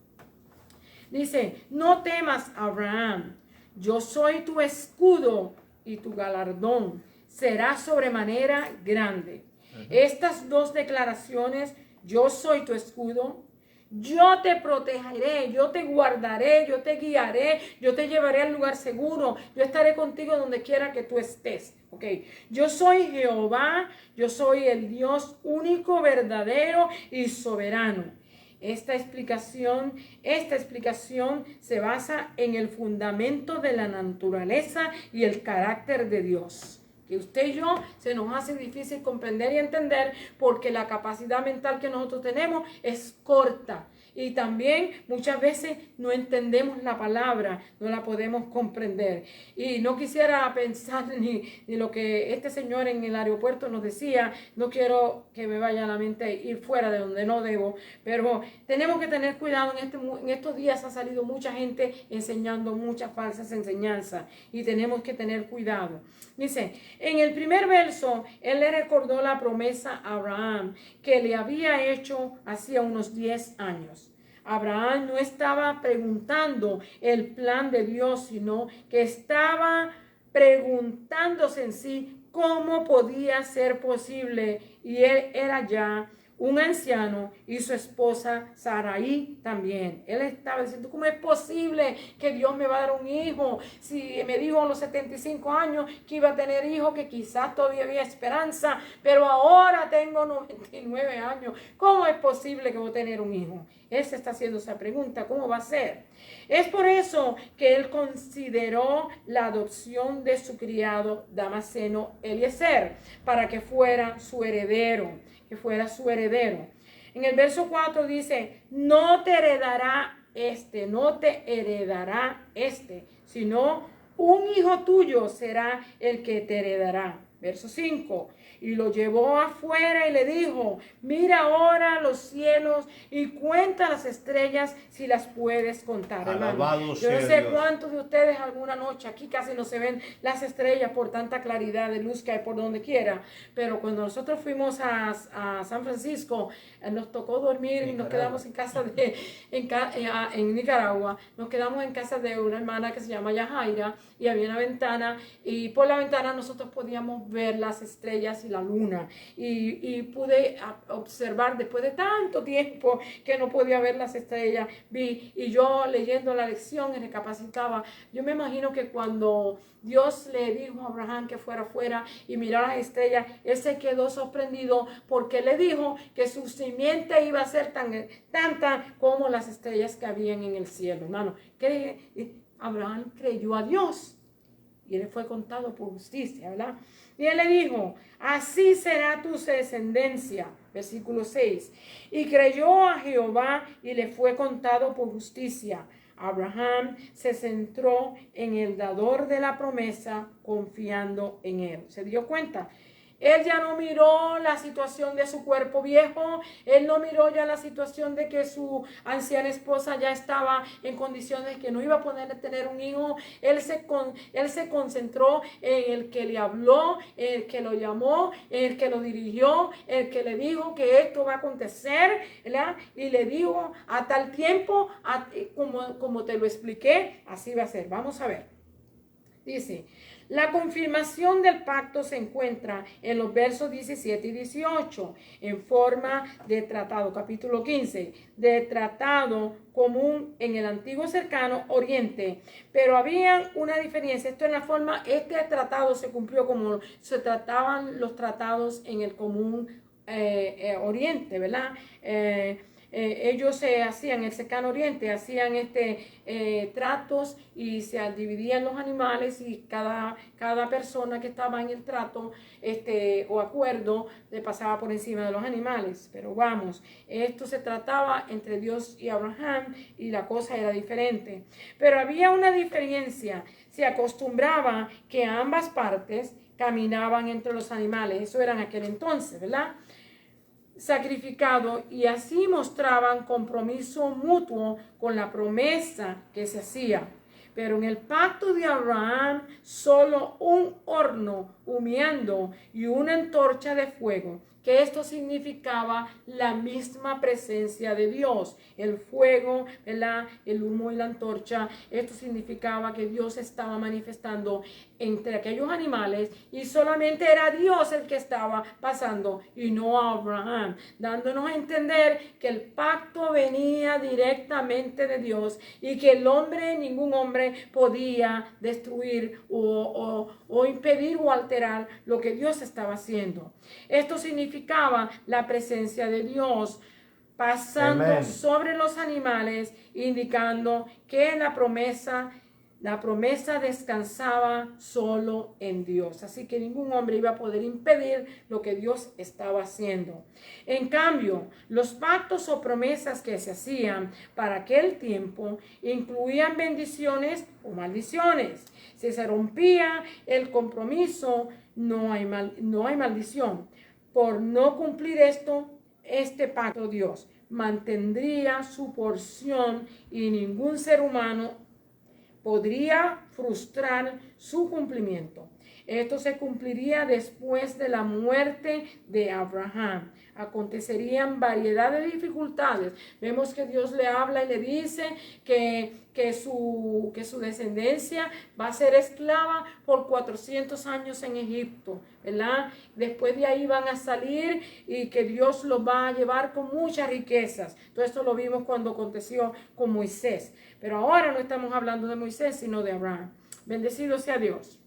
Dice: no temas, Abraham, yo soy tu escudo y tu galardón será sobremanera grande. Estas dos declaraciones: yo soy tu escudo, yo te protegeré, yo te guardaré, yo te guiaré, yo te llevaré al lugar seguro, yo estaré contigo donde quiera que tú estés. Okay. Yo soy Jehová, yo soy el Dios único, verdadero y soberano. Esta explicación se basa en el fundamento de la naturaleza y el carácter de Dios, que usted y yo se nos hace difícil comprender y entender porque la capacidad mental que nosotros tenemos es corta. Y también muchas veces no entendemos la palabra, no la podemos comprender. Y no quisiera pensar ni lo que este señor en el aeropuerto nos decía. No quiero que me vaya a la mente ir fuera de donde no debo. Pero tenemos que tener cuidado. En estos días ha salido mucha gente enseñando muchas falsas enseñanzas. Y tenemos que tener cuidado. Dice, en el primer verso, él le recordó la promesa a Abraham que le había hecho hacía unos 10 años. Abraham no estaba preguntando el plan de Dios, sino que estaba preguntándose en sí cómo podía ser posible. Y él era ya un anciano y su esposa Sarai también. Él estaba diciendo, ¿cómo es posible que Dios me va a dar un hijo? Si me dijo a los 75 años que iba a tener hijo, que quizás todavía había esperanza, pero ahora tengo 99 años. ¿Cómo es posible que voy a tener un hijo? Él se está haciendo esa pregunta, ¿cómo va a ser? Es por eso que él consideró la adopción de su criado Damaseno Eliezer para que fuera su heredero. En el verso 4 dice, no te heredará este, sino un hijo tuyo será el que te heredará. Verso 5, y lo llevó afuera y le dijo, mira ahora los cielos y cuenta las estrellas si las puedes contar. Hermano, yo no sé cuántos de ustedes alguna noche, aquí casi no se ven las estrellas por tanta claridad de luz que hay por donde quiera, pero cuando nosotros fuimos a San Francisco, nos tocó dormir y nos quedamos en casa en Nicaragua, nos quedamos en casa de una hermana que se llama Yajaira y había una ventana y por la ventana nosotros podíamos ver las estrellas y la luna y pude observar después de tanto tiempo que no podía ver las estrellas, vi y yo leyendo la lección y recapacitaba. Yo me imagino que cuando Dios le dijo a Abraham que fuera afuera y mirara las estrellas, él se quedó sorprendido porque le dijo que su simiente iba a ser tanta como las estrellas que habían en el cielo. Hermano, Abraham creyó a Dios y él fue contado por justicia, ¿verdad? Y él le dijo, así será tu descendencia, versículo 6. Y creyó a Jehová y le fue contado por justicia. Abraham se centró en el dador de la promesa, confiando en él. ¿Se dio cuenta? Él ya no miró la situación de su cuerpo viejo, él no miró ya la situación de que su anciana esposa ya estaba en condiciones que no iba a poder tener un hijo. Él se concentró en el que le habló, en el que lo llamó, en el que lo dirigió, en el que le dijo que esto va a acontecer, ¿verdad? Y le dijo a tal tiempo, como te lo expliqué, así va a ser. Vamos a ver. Dice, la confirmación del pacto se encuentra en los versos 17 y 18 en forma de tratado, capítulo 15, de tratado común en el antiguo cercano oriente, pero había una diferencia. Esto en la forma, este tratado se cumplió como se trataban los tratados en el común oriente, ¿verdad? Ellos se hacían, el cercano oriente, hacían tratos y se dividían los animales y cada persona que estaba en el trato o acuerdo le pasaba por encima de los animales. Pero vamos, esto se trataba entre Dios y Abraham y la cosa era diferente. Pero había una diferencia, se acostumbraba que ambas partes caminaban entre los animales, eso era en aquel entonces, ¿verdad? Sacrificado y así mostraban compromiso mutuo con la promesa que se hacía. Pero en el pacto de Abraham solo un horno humeando y una antorcha de fuego, que esto significaba la misma presencia de Dios. El fuego, ¿verdad? El humo y la antorcha, esto significaba que Dios estaba manifestando entre aquellos animales y solamente era Dios el que estaba pasando y no Abraham, dándonos a entender que el pacto venía directamente de Dios y que ningún hombre podía destruir o impedir o alterar lo que Dios estaba haciendo. Esto significaba la presencia de Dios. pasando Amen. sobre los animales, indicando que la promesa descansaba solo en Dios. Así que ningún hombre iba a poder impedir lo que Dios estaba haciendo. En cambio, los pactos o promesas que se hacían para aquel tiempo incluían bendiciones o maldiciones. Si se rompía el compromiso, no hay maldición. Por no cumplir este pacto, Dios mantendría su porción y ningún ser humano podría frustrar su cumplimiento. Esto se cumpliría después de la muerte de Abraham. Acontecerían variedad de dificultades. Vemos que Dios le habla y le dice que su descendencia va a ser esclava por 400 años en Egipto, ¿verdad? Después de ahí van a salir y que Dios los va a llevar con muchas riquezas. Todo esto lo vimos cuando aconteció con Moisés. Pero ahora no estamos hablando de Moisés, sino de Abraham. Bendecido sea Dios.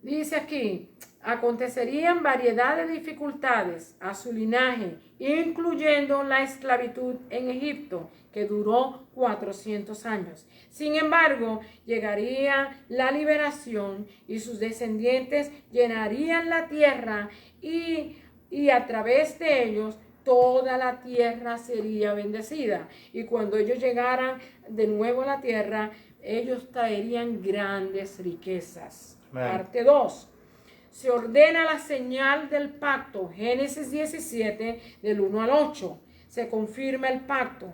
Dice aquí, acontecerían variedad de dificultades a su linaje, incluyendo la esclavitud en Egipto, que duró 400 años. Sin embargo, llegaría la liberación y sus descendientes llenarían la tierra y a través de ellos toda la tierra sería bendecida. Y cuando ellos llegaran de nuevo a la tierra, ellos traerían grandes riquezas. Amén. Parte 2. Se ordena la señal del pacto. Génesis 17, del 1 al 8. Se confirma el pacto.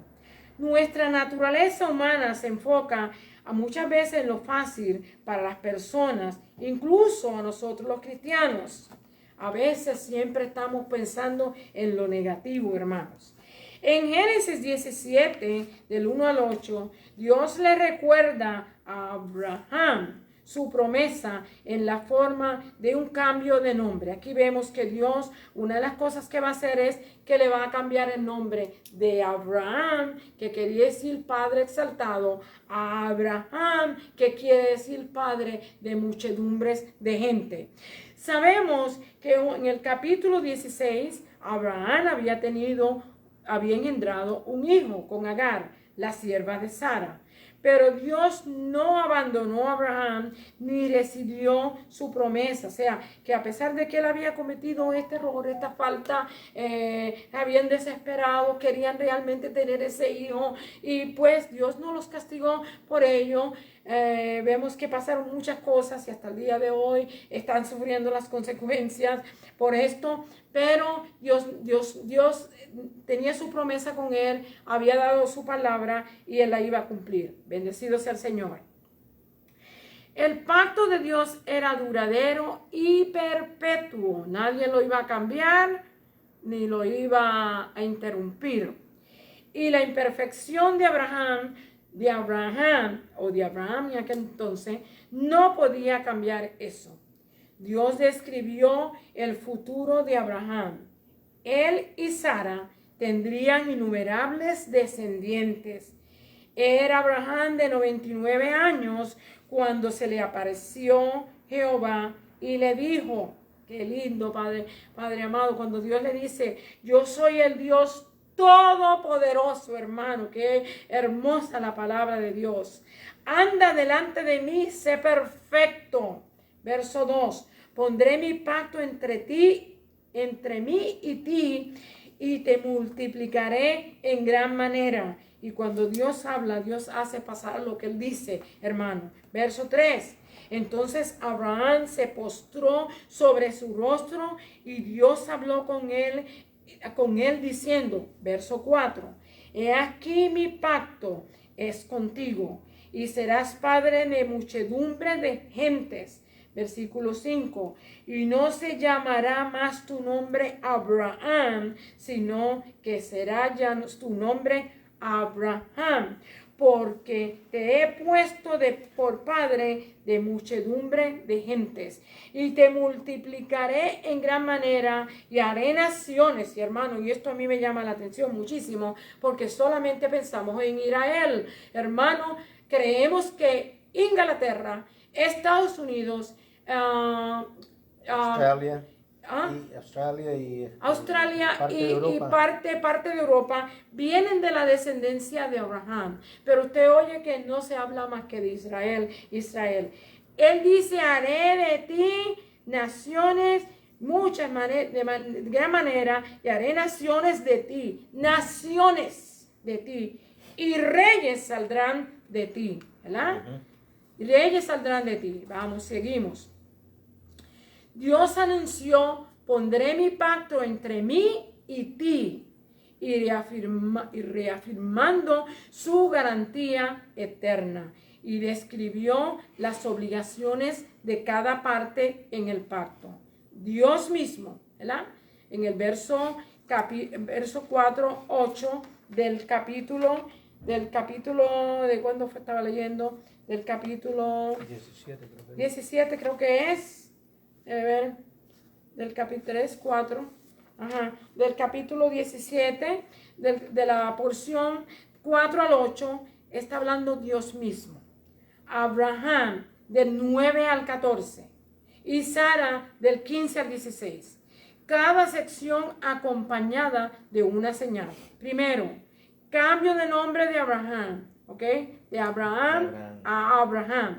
Nuestra naturaleza humana se enfoca muchas veces en lo fácil para las personas, incluso a nosotros los cristianos. A veces siempre estamos pensando en lo negativo, hermanos. En Génesis 17, del 1 al 8, Dios le recuerda a Abraham su promesa en la forma de un cambio de nombre. Aquí vemos que Dios, una de las cosas que va a hacer es que le va a cambiar el nombre de Abraham, que quería decir Padre exaltado, a Abraham, que quiere decir Padre de muchedumbres de gente. Sabemos que en el capítulo 16, Abraham había engendrado un hijo con Agar, la sierva de Sara. Pero Dios no abandonó a Abraham ni recibió su promesa. O sea, que a pesar de que él había cometido este error, esta falta, habían desesperado, querían realmente tener ese hijo. Y pues Dios no los castigó por ello. Vemos que pasaron muchas cosas y hasta el día de hoy están sufriendo las consecuencias por esto. Pero Dios tenía su promesa con él, había dado su palabra y él la iba a cumplir. Bendecido sea el Señor. El pacto de Dios era duradero y perpetuo. Nadie lo iba a cambiar ni lo iba a interrumpir. Y la imperfección de Abraham en aquel entonces, no podía cambiar eso. Dios describió el futuro de Abraham. Él y Sara tendrían innumerables descendientes. Era Abraham de 99 años cuando se le apareció Jehová y le dijo, qué lindo, Padre amado, cuando Dios le dice, yo soy el Dios todopoderoso, hermano, qué hermosa la palabra de Dios. Anda delante de mí, sé perfecto. Verso 2, pondré mi pacto entre mí y ti, y te multiplicaré en gran manera. Y cuando Dios habla, Dios hace pasar lo que Él dice, hermano. Verso 3, entonces Abraham se postró sobre su rostro y Dios habló con él diciendo, verso 4, he aquí mi pacto es contigo y serás padre de muchedumbre de gentes. Versículo 5, y no se llamará más tu nombre Abraham, sino que será ya tu nombre Abraham, porque te he puesto por padre de muchedumbre de gentes, y te multiplicaré en gran manera, y haré naciones. Y hermano, y esto a mí me llama la atención muchísimo, porque solamente pensamos en Israel. Hermano, creemos que Inglaterra, Estados Unidos, Australia. Y Australia y Australia parte de y Europa. parte de Europa vienen de la descendencia de Abraham. Pero usted oye que no se habla más que de Israel. Él dice, haré de ti naciones, muchas maneras, de gran manera, y haré naciones de ti, y reyes saldrán de ti, ¿verdad? Reyes saldrán de ti. Vamos, seguimos. Dios anunció, pondré mi pacto entre mí y ti, y reafirmando su garantía eterna, y describió las obligaciones de cada parte en el pacto. Dios mismo, ¿verdad? En el verso 4, 8 del capítulo, ¿de cuándo estaba leyendo? Del capítulo 17 creo que es. A ver, del capítulo 3, 4, del capítulo 17, de la porción 4 al 8, está hablando Dios mismo. Abraham del 9 al 14 y Sara del 15 al 16. Cada sección acompañada de una señal. Primero, cambio de nombre de Abraham, ¿ok? De Abraham a Abraham.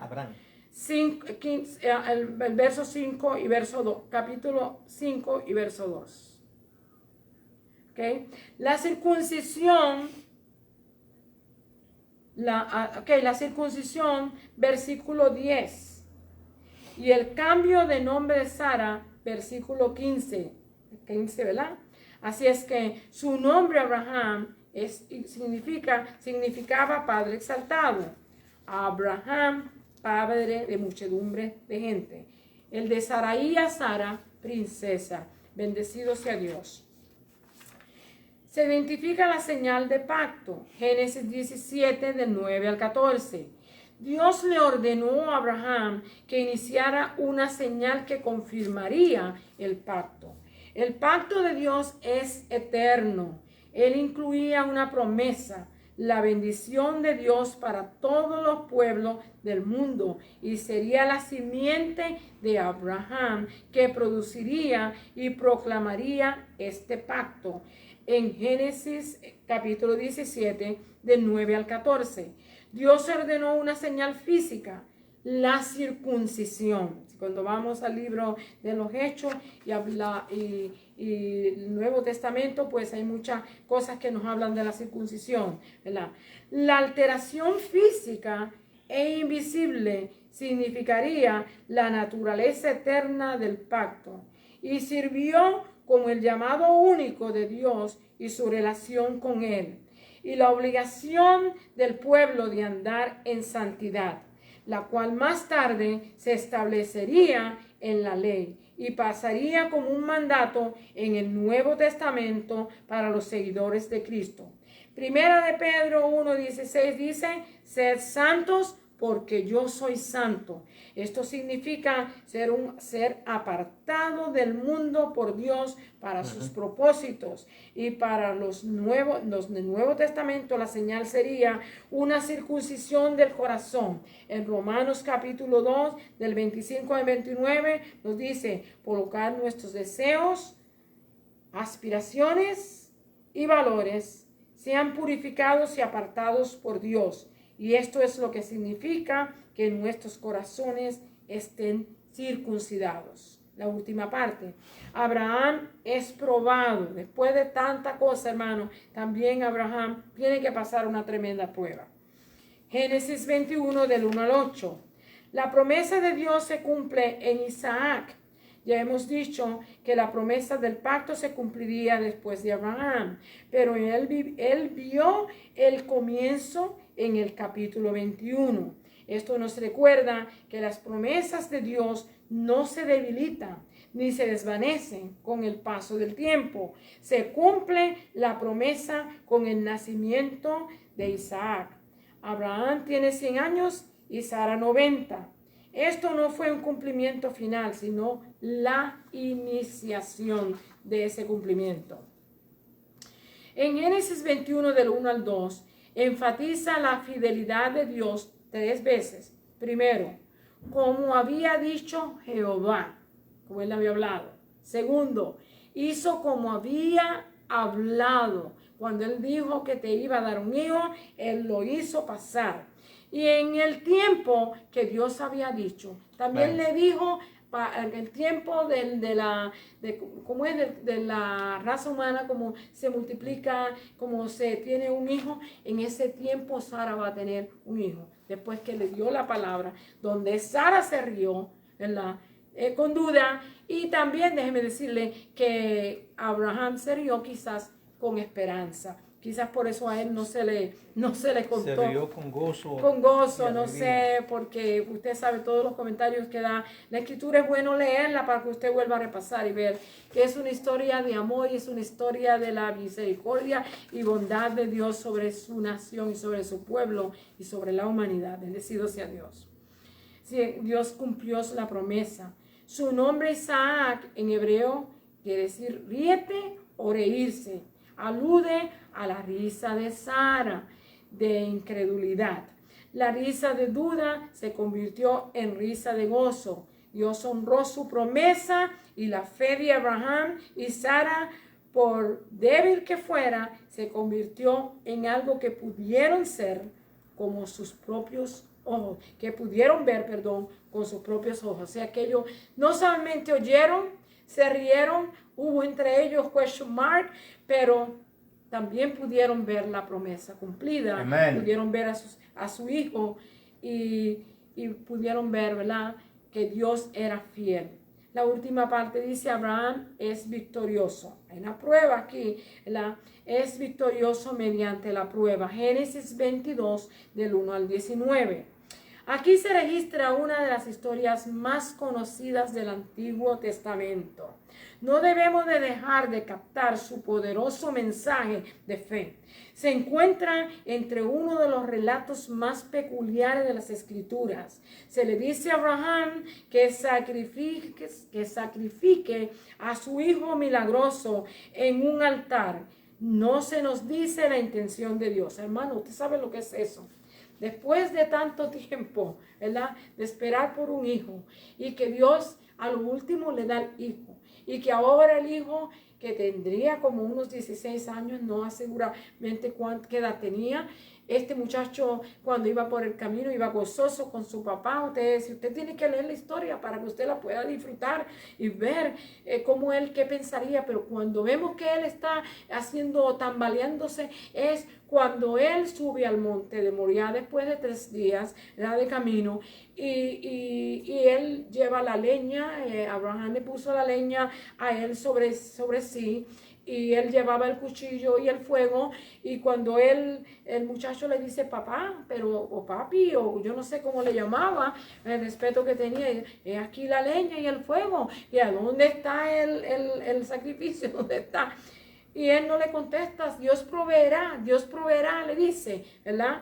El verso 5 y verso 2, capítulo 5 y verso 2. ¿Okay? La circuncisión, la circuncisión, versículo 10. Y el cambio de nombre de Sara, versículo 15, ¿verdad? Así es que su nombre Abraham significaba padre exaltado. Abraham, padre de muchedumbre de gente. El de Saraí a Sara, princesa. Bendecido sea Dios. Se identifica la señal de pacto. Génesis 17, del 9 al 14. Dios le ordenó a Abraham que iniciara una señal que confirmaría el pacto. El pacto de Dios es eterno. Él incluía una promesa, la bendición de Dios para todos los pueblos del mundo, y sería la simiente de Abraham que produciría y proclamaría este pacto. En Génesis capítulo 17, del 9 al 14, Dios ordenó una señal física, la circuncisión. Cuando vamos al libro de los Hechos y el Nuevo Testamento, pues hay muchas cosas que nos hablan de la circuncisión, ¿verdad? La alteración física e invisible significaría la naturaleza eterna del pacto y sirvió como el llamado único de Dios y su relación con Él, y la obligación del pueblo de andar en santidad, la cual más tarde se establecería en la ley y pasaría como un mandato en el Nuevo Testamento para los seguidores de Cristo. Primera de Pedro 1:16 dice, sed santos porque yo soy santo. Esto significa ser apartado del mundo por Dios para sus propósitos. Y para los del Nuevo Testamento la señal sería una circuncisión del corazón. En Romanos capítulo 2, del 25 al 29, nos dice, colocar nuestros deseos, aspiraciones y valores sean purificados y apartados por Dios. Y esto es lo que significa que nuestros corazones estén circuncidados. La última parte. Abraham es probado. Después de tanta cosa, hermano, también Abraham tiene que pasar una tremenda prueba. Génesis 21, del 1 al 8. La promesa de Dios se cumple en Isaac. Ya hemos dicho que la promesa del pacto se cumpliría después de Abraham, pero él vio el comienzo en el capítulo 21. Esto nos recuerda que las promesas de Dios no se debilitan ni se desvanecen con el paso del tiempo. Se cumple la promesa con el nacimiento de Isaac. Abraham tiene 100 años y Sara 90. Esto no fue un cumplimiento final, sino la iniciación de ese cumplimiento. En Génesis 21, del 1 al 2, enfatiza la fidelidad de Dios 3 veces. Primero, como había dicho Jehová, como él había hablado. Segundo, hizo como había hablado. Cuando él dijo que te iba a dar un hijo, él lo hizo pasar. Y en el tiempo que Dios había dicho, también le dijo, en el tiempo de la raza humana, como se multiplica, como se tiene un hijo, en ese tiempo Sara va a tener un hijo. Después que le dio la palabra, donde Sara se rió, ¿verdad? Con duda, y también déjeme decirle que Abraham se rió quizás con esperanza. Quizás por eso a él no se le contó. Se rió con gozo. Con gozo, no sé, porque usted sabe todos los comentarios que da. La escritura es bueno leerla para que usted vuelva a repasar y ver que es una historia de amor y es una historia de la misericordia y bondad de Dios sobre su nación y sobre su pueblo y sobre la humanidad. Bendecido sea Dios. Sí, Dios cumplió la promesa. Su nombre Isaac en hebreo quiere decir ríete o reírse. Alude a la risa de Sara, de incredulidad. La risa de duda se convirtió en risa de gozo. Dios honró su promesa y la fe de Abraham y Sara, por débil que fuera, se convirtió en algo que pudieron ser como sus propios ojos, que pudieron ver, con sus propios ojos. O sea, que ellos no solamente oyeron, se rieron, hubo entre ellos question mark, pero también pudieron ver la promesa cumplida. Amen. Pudieron ver a su hijo y pudieron ver, ¿verdad?, que Dios era fiel. La última parte dice, Abraham es victorioso. Hay una prueba aquí, ¿verdad? Es victorioso mediante la prueba. Génesis 22, del 1 al 19. Aquí se registra una de las historias más conocidas del Antiguo Testamento. No debemos de dejar de captar su poderoso mensaje de fe. Se encuentra entre uno de los relatos más peculiares de las Escrituras. Se le dice a Abraham que sacrifique a su hijo milagroso en un altar. No se nos dice la intención de Dios. Hermano, ¿usted sabe lo que es eso? Después de tanto tiempo, ¿verdad?, de esperar por un hijo, y que Dios a lo último le da el hijo, y que ahora el hijo, que tendría como unos 16 años, no aseguramente qué edad tenía, este muchacho cuando iba por el camino iba gozoso con su papá. Usted tiene que leer la historia para que usted la pueda disfrutar y ver cómo él, qué pensaría. Pero cuando vemos que él está tambaleándose, es cuando él sube al monte de Moriah después de 3 días de camino, y él lleva la leña. Abraham le puso la leña a él sobre sí, y él llevaba el cuchillo y el fuego, y cuando el muchacho le dice papá, o papi, o yo no sé cómo le llamaba, el respeto que tenía, aquí la leña y el fuego, y ¿a dónde está el sacrificio? ¿Dónde está? Y él no le contesta, Dios proveerá, le dice, ¿verdad?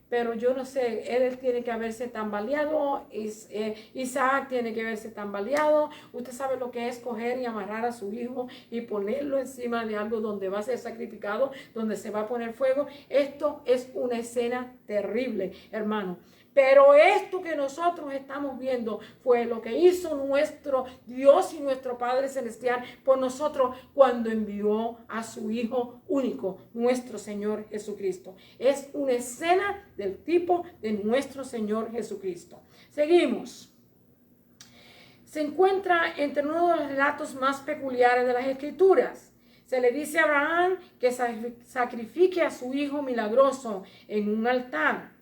Pero yo no sé, él tiene que haberse tambaleado, Isaac tiene que haberse tambaleado. Usted sabe lo que es coger y amarrar a su hijo y ponerlo encima de algo donde va a ser sacrificado, donde se va a poner fuego. Esto es una escena terrible, hermano. Pero esto que nosotros estamos viendo fue lo que hizo nuestro Dios y nuestro Padre Celestial por nosotros cuando envió a su Hijo único, nuestro Señor Jesucristo. Es una escena del tipo de nuestro Señor Jesucristo. Seguimos. Se encuentra entre uno de los relatos más peculiares de las Escrituras. Se le dice a Abraham que sacrifique a su hijo milagroso en un altar.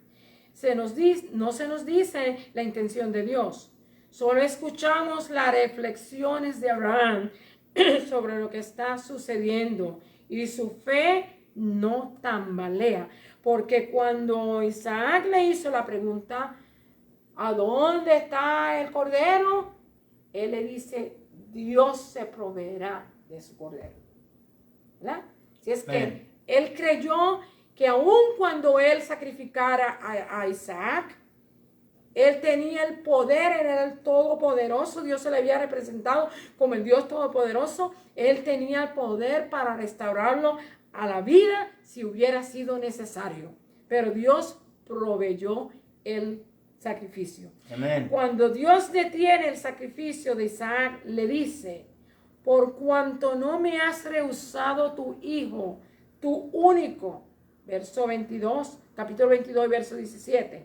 No se nos dice la intención de Dios. Solo escuchamos las reflexiones de Abraham sobre lo que está sucediendo, y su fe no tambalea, porque cuando Isaac le hizo la pregunta, ¿a dónde está el cordero?, él le dice, Dios se proveerá de su cordero, ¿verdad? Si es que él creyó que aun cuando él sacrificara a Isaac, él tenía el poder, él era el todopoderoso, Dios se le había representado como el Dios todopoderoso, él tenía el poder para restaurarlo a la vida si hubiera sido necesario. Pero Dios proveyó el sacrificio. Amén. Cuando Dios detiene el sacrificio de Isaac, le dice, por cuanto no me has rehusado tu Hijo, tu único. Verso 22, capítulo 22, verso 17.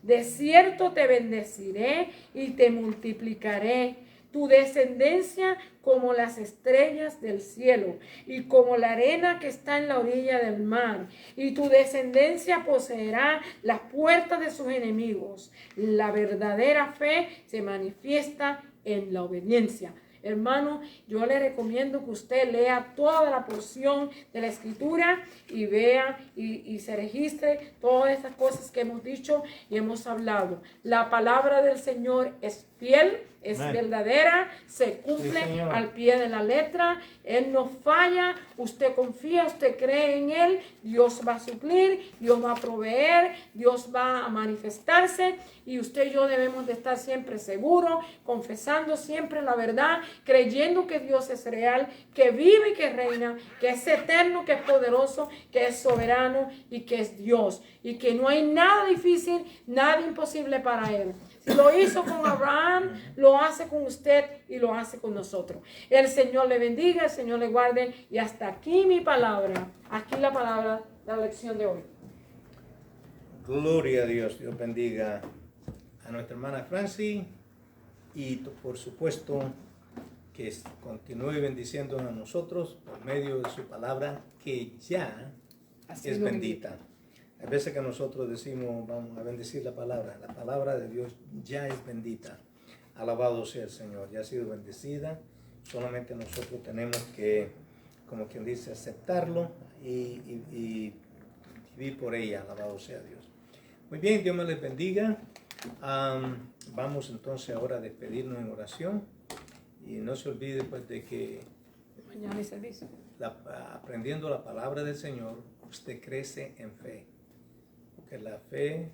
De cierto te bendeciré y te multiplicaré tu descendencia como las estrellas del cielo y como la arena que está en la orilla del mar. Y tu descendencia poseerá las puertas de sus enemigos. La verdadera fe se manifiesta en la obediencia. Hermano, yo le recomiendo que usted lea toda la porción de la Escritura y vea y se registre todas estas cosas que hemos dicho y hemos hablado. La palabra del Señor es fiel, es verdadera, se cumple al pie de la letra. Él no falla, usted confía, usted cree en Él, Dios va a suplir, Dios va a proveer, Dios va a manifestarse y usted y yo debemos de estar siempre seguros, confesando siempre la verdad, creyendo que Dios es real, que vive y que reina, que es eterno, que es poderoso, que es soberano y que es Dios y que no hay nada difícil, nada imposible para Él. Si lo hizo con Abraham, lo hace con usted y lo hace con nosotros. El Señor le bendiga, el Señor le guarde. Y hasta aquí mi palabra. Aquí la palabra de la lección de hoy. Gloria a Dios. Dios bendiga a nuestra hermana Franci. Y por supuesto que continúe bendiciéndonos a nosotros por medio de su palabra que ya es bendita. Hay veces que nosotros decimos, vamos a bendecir la palabra de Dios ya es bendita. Alabado sea el Señor, ya ha sido bendecida. Solamente nosotros tenemos que, como quien dice, aceptarlo y vivir por ella. Alabado sea Dios. Muy bien, Dios me les bendiga. Vamos entonces ahora a despedirnos en oración. Y no se olvide pues de que mañana hay servicio. Aprendiendo la palabra del Señor, usted crece en fe. Porque la fe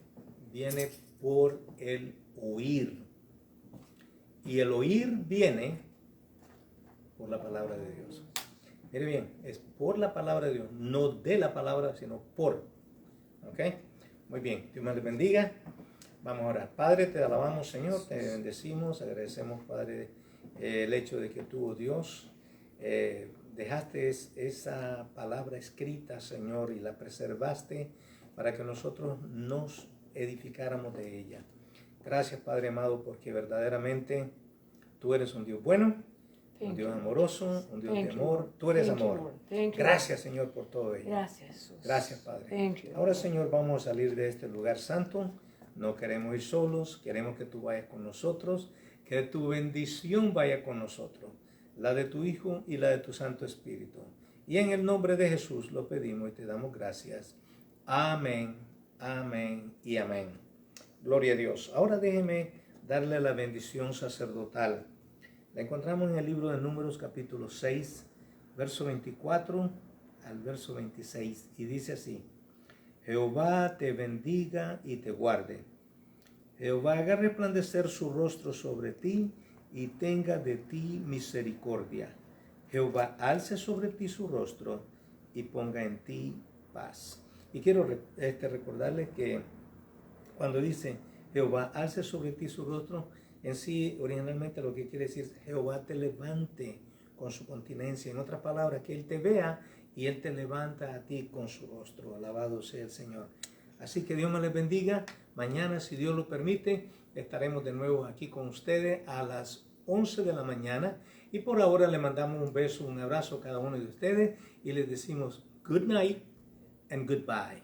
viene por el oír. Y el oír viene por la palabra de Dios. Mire bien, es por la palabra de Dios, no de la palabra, sino por. ¿Ok? Muy bien, Dios me les bendiga. Vamos a orar. Padre, te alabamos, Señor, te bendecimos, agradecemos, Padre, el hecho de que tú, oh Dios, dejaste esa palabra escrita, Señor, y la preservaste para que nosotros nos edificáramos de ella. Gracias, Padre amado, porque verdaderamente tú eres un Dios bueno, un Dios amoroso, un Dios de amor. Tú eres amor. Gracias, Señor, por todo ello. Gracias, Jesús. Gracias, Padre. Ahora, Señor, vamos a salir de este lugar santo. No queremos ir solos, queremos que tú vayas con nosotros, que tu bendición vaya con nosotros, la de tu Hijo y la de tu Santo Espíritu. Y en el nombre de Jesús lo pedimos y te damos gracias. Amén, amén y amén. Gloria a Dios. Ahora déjeme darle la bendición sacerdotal. La encontramos en el libro de Números capítulo 6, verso 24 al verso 26. Y dice así: Jehová te bendiga y te guarde. Jehová haga resplandecer su rostro sobre ti y tenga de ti misericordia. Jehová alce sobre ti su rostro y ponga en ti paz. Y quiero recordarles que cuando dice Jehová alce sobre ti su rostro, en sí originalmente lo que quiere decir es Jehová te levante con su continencia. En otras palabras, que Él te vea y Él te levanta a ti con su rostro. Alabado sea el Señor. Así que Dios me les bendiga. Mañana, si Dios lo permite, estaremos de nuevo aquí con ustedes a las 11 de la mañana. Y por ahora le mandamos un beso, un abrazo a cada uno de ustedes y les decimos good night and goodbye.